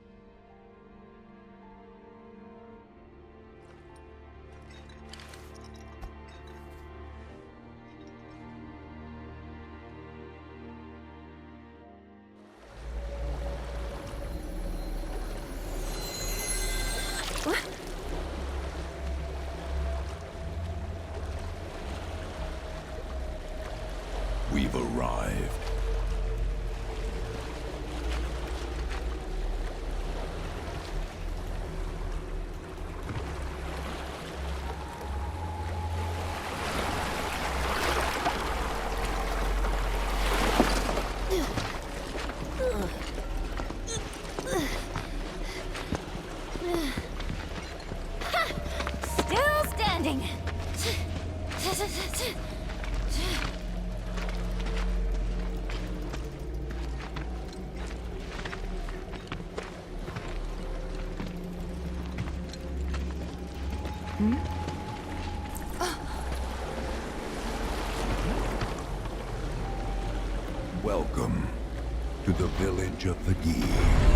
We've arrived. Still standing. Welcome to the village of the Geese.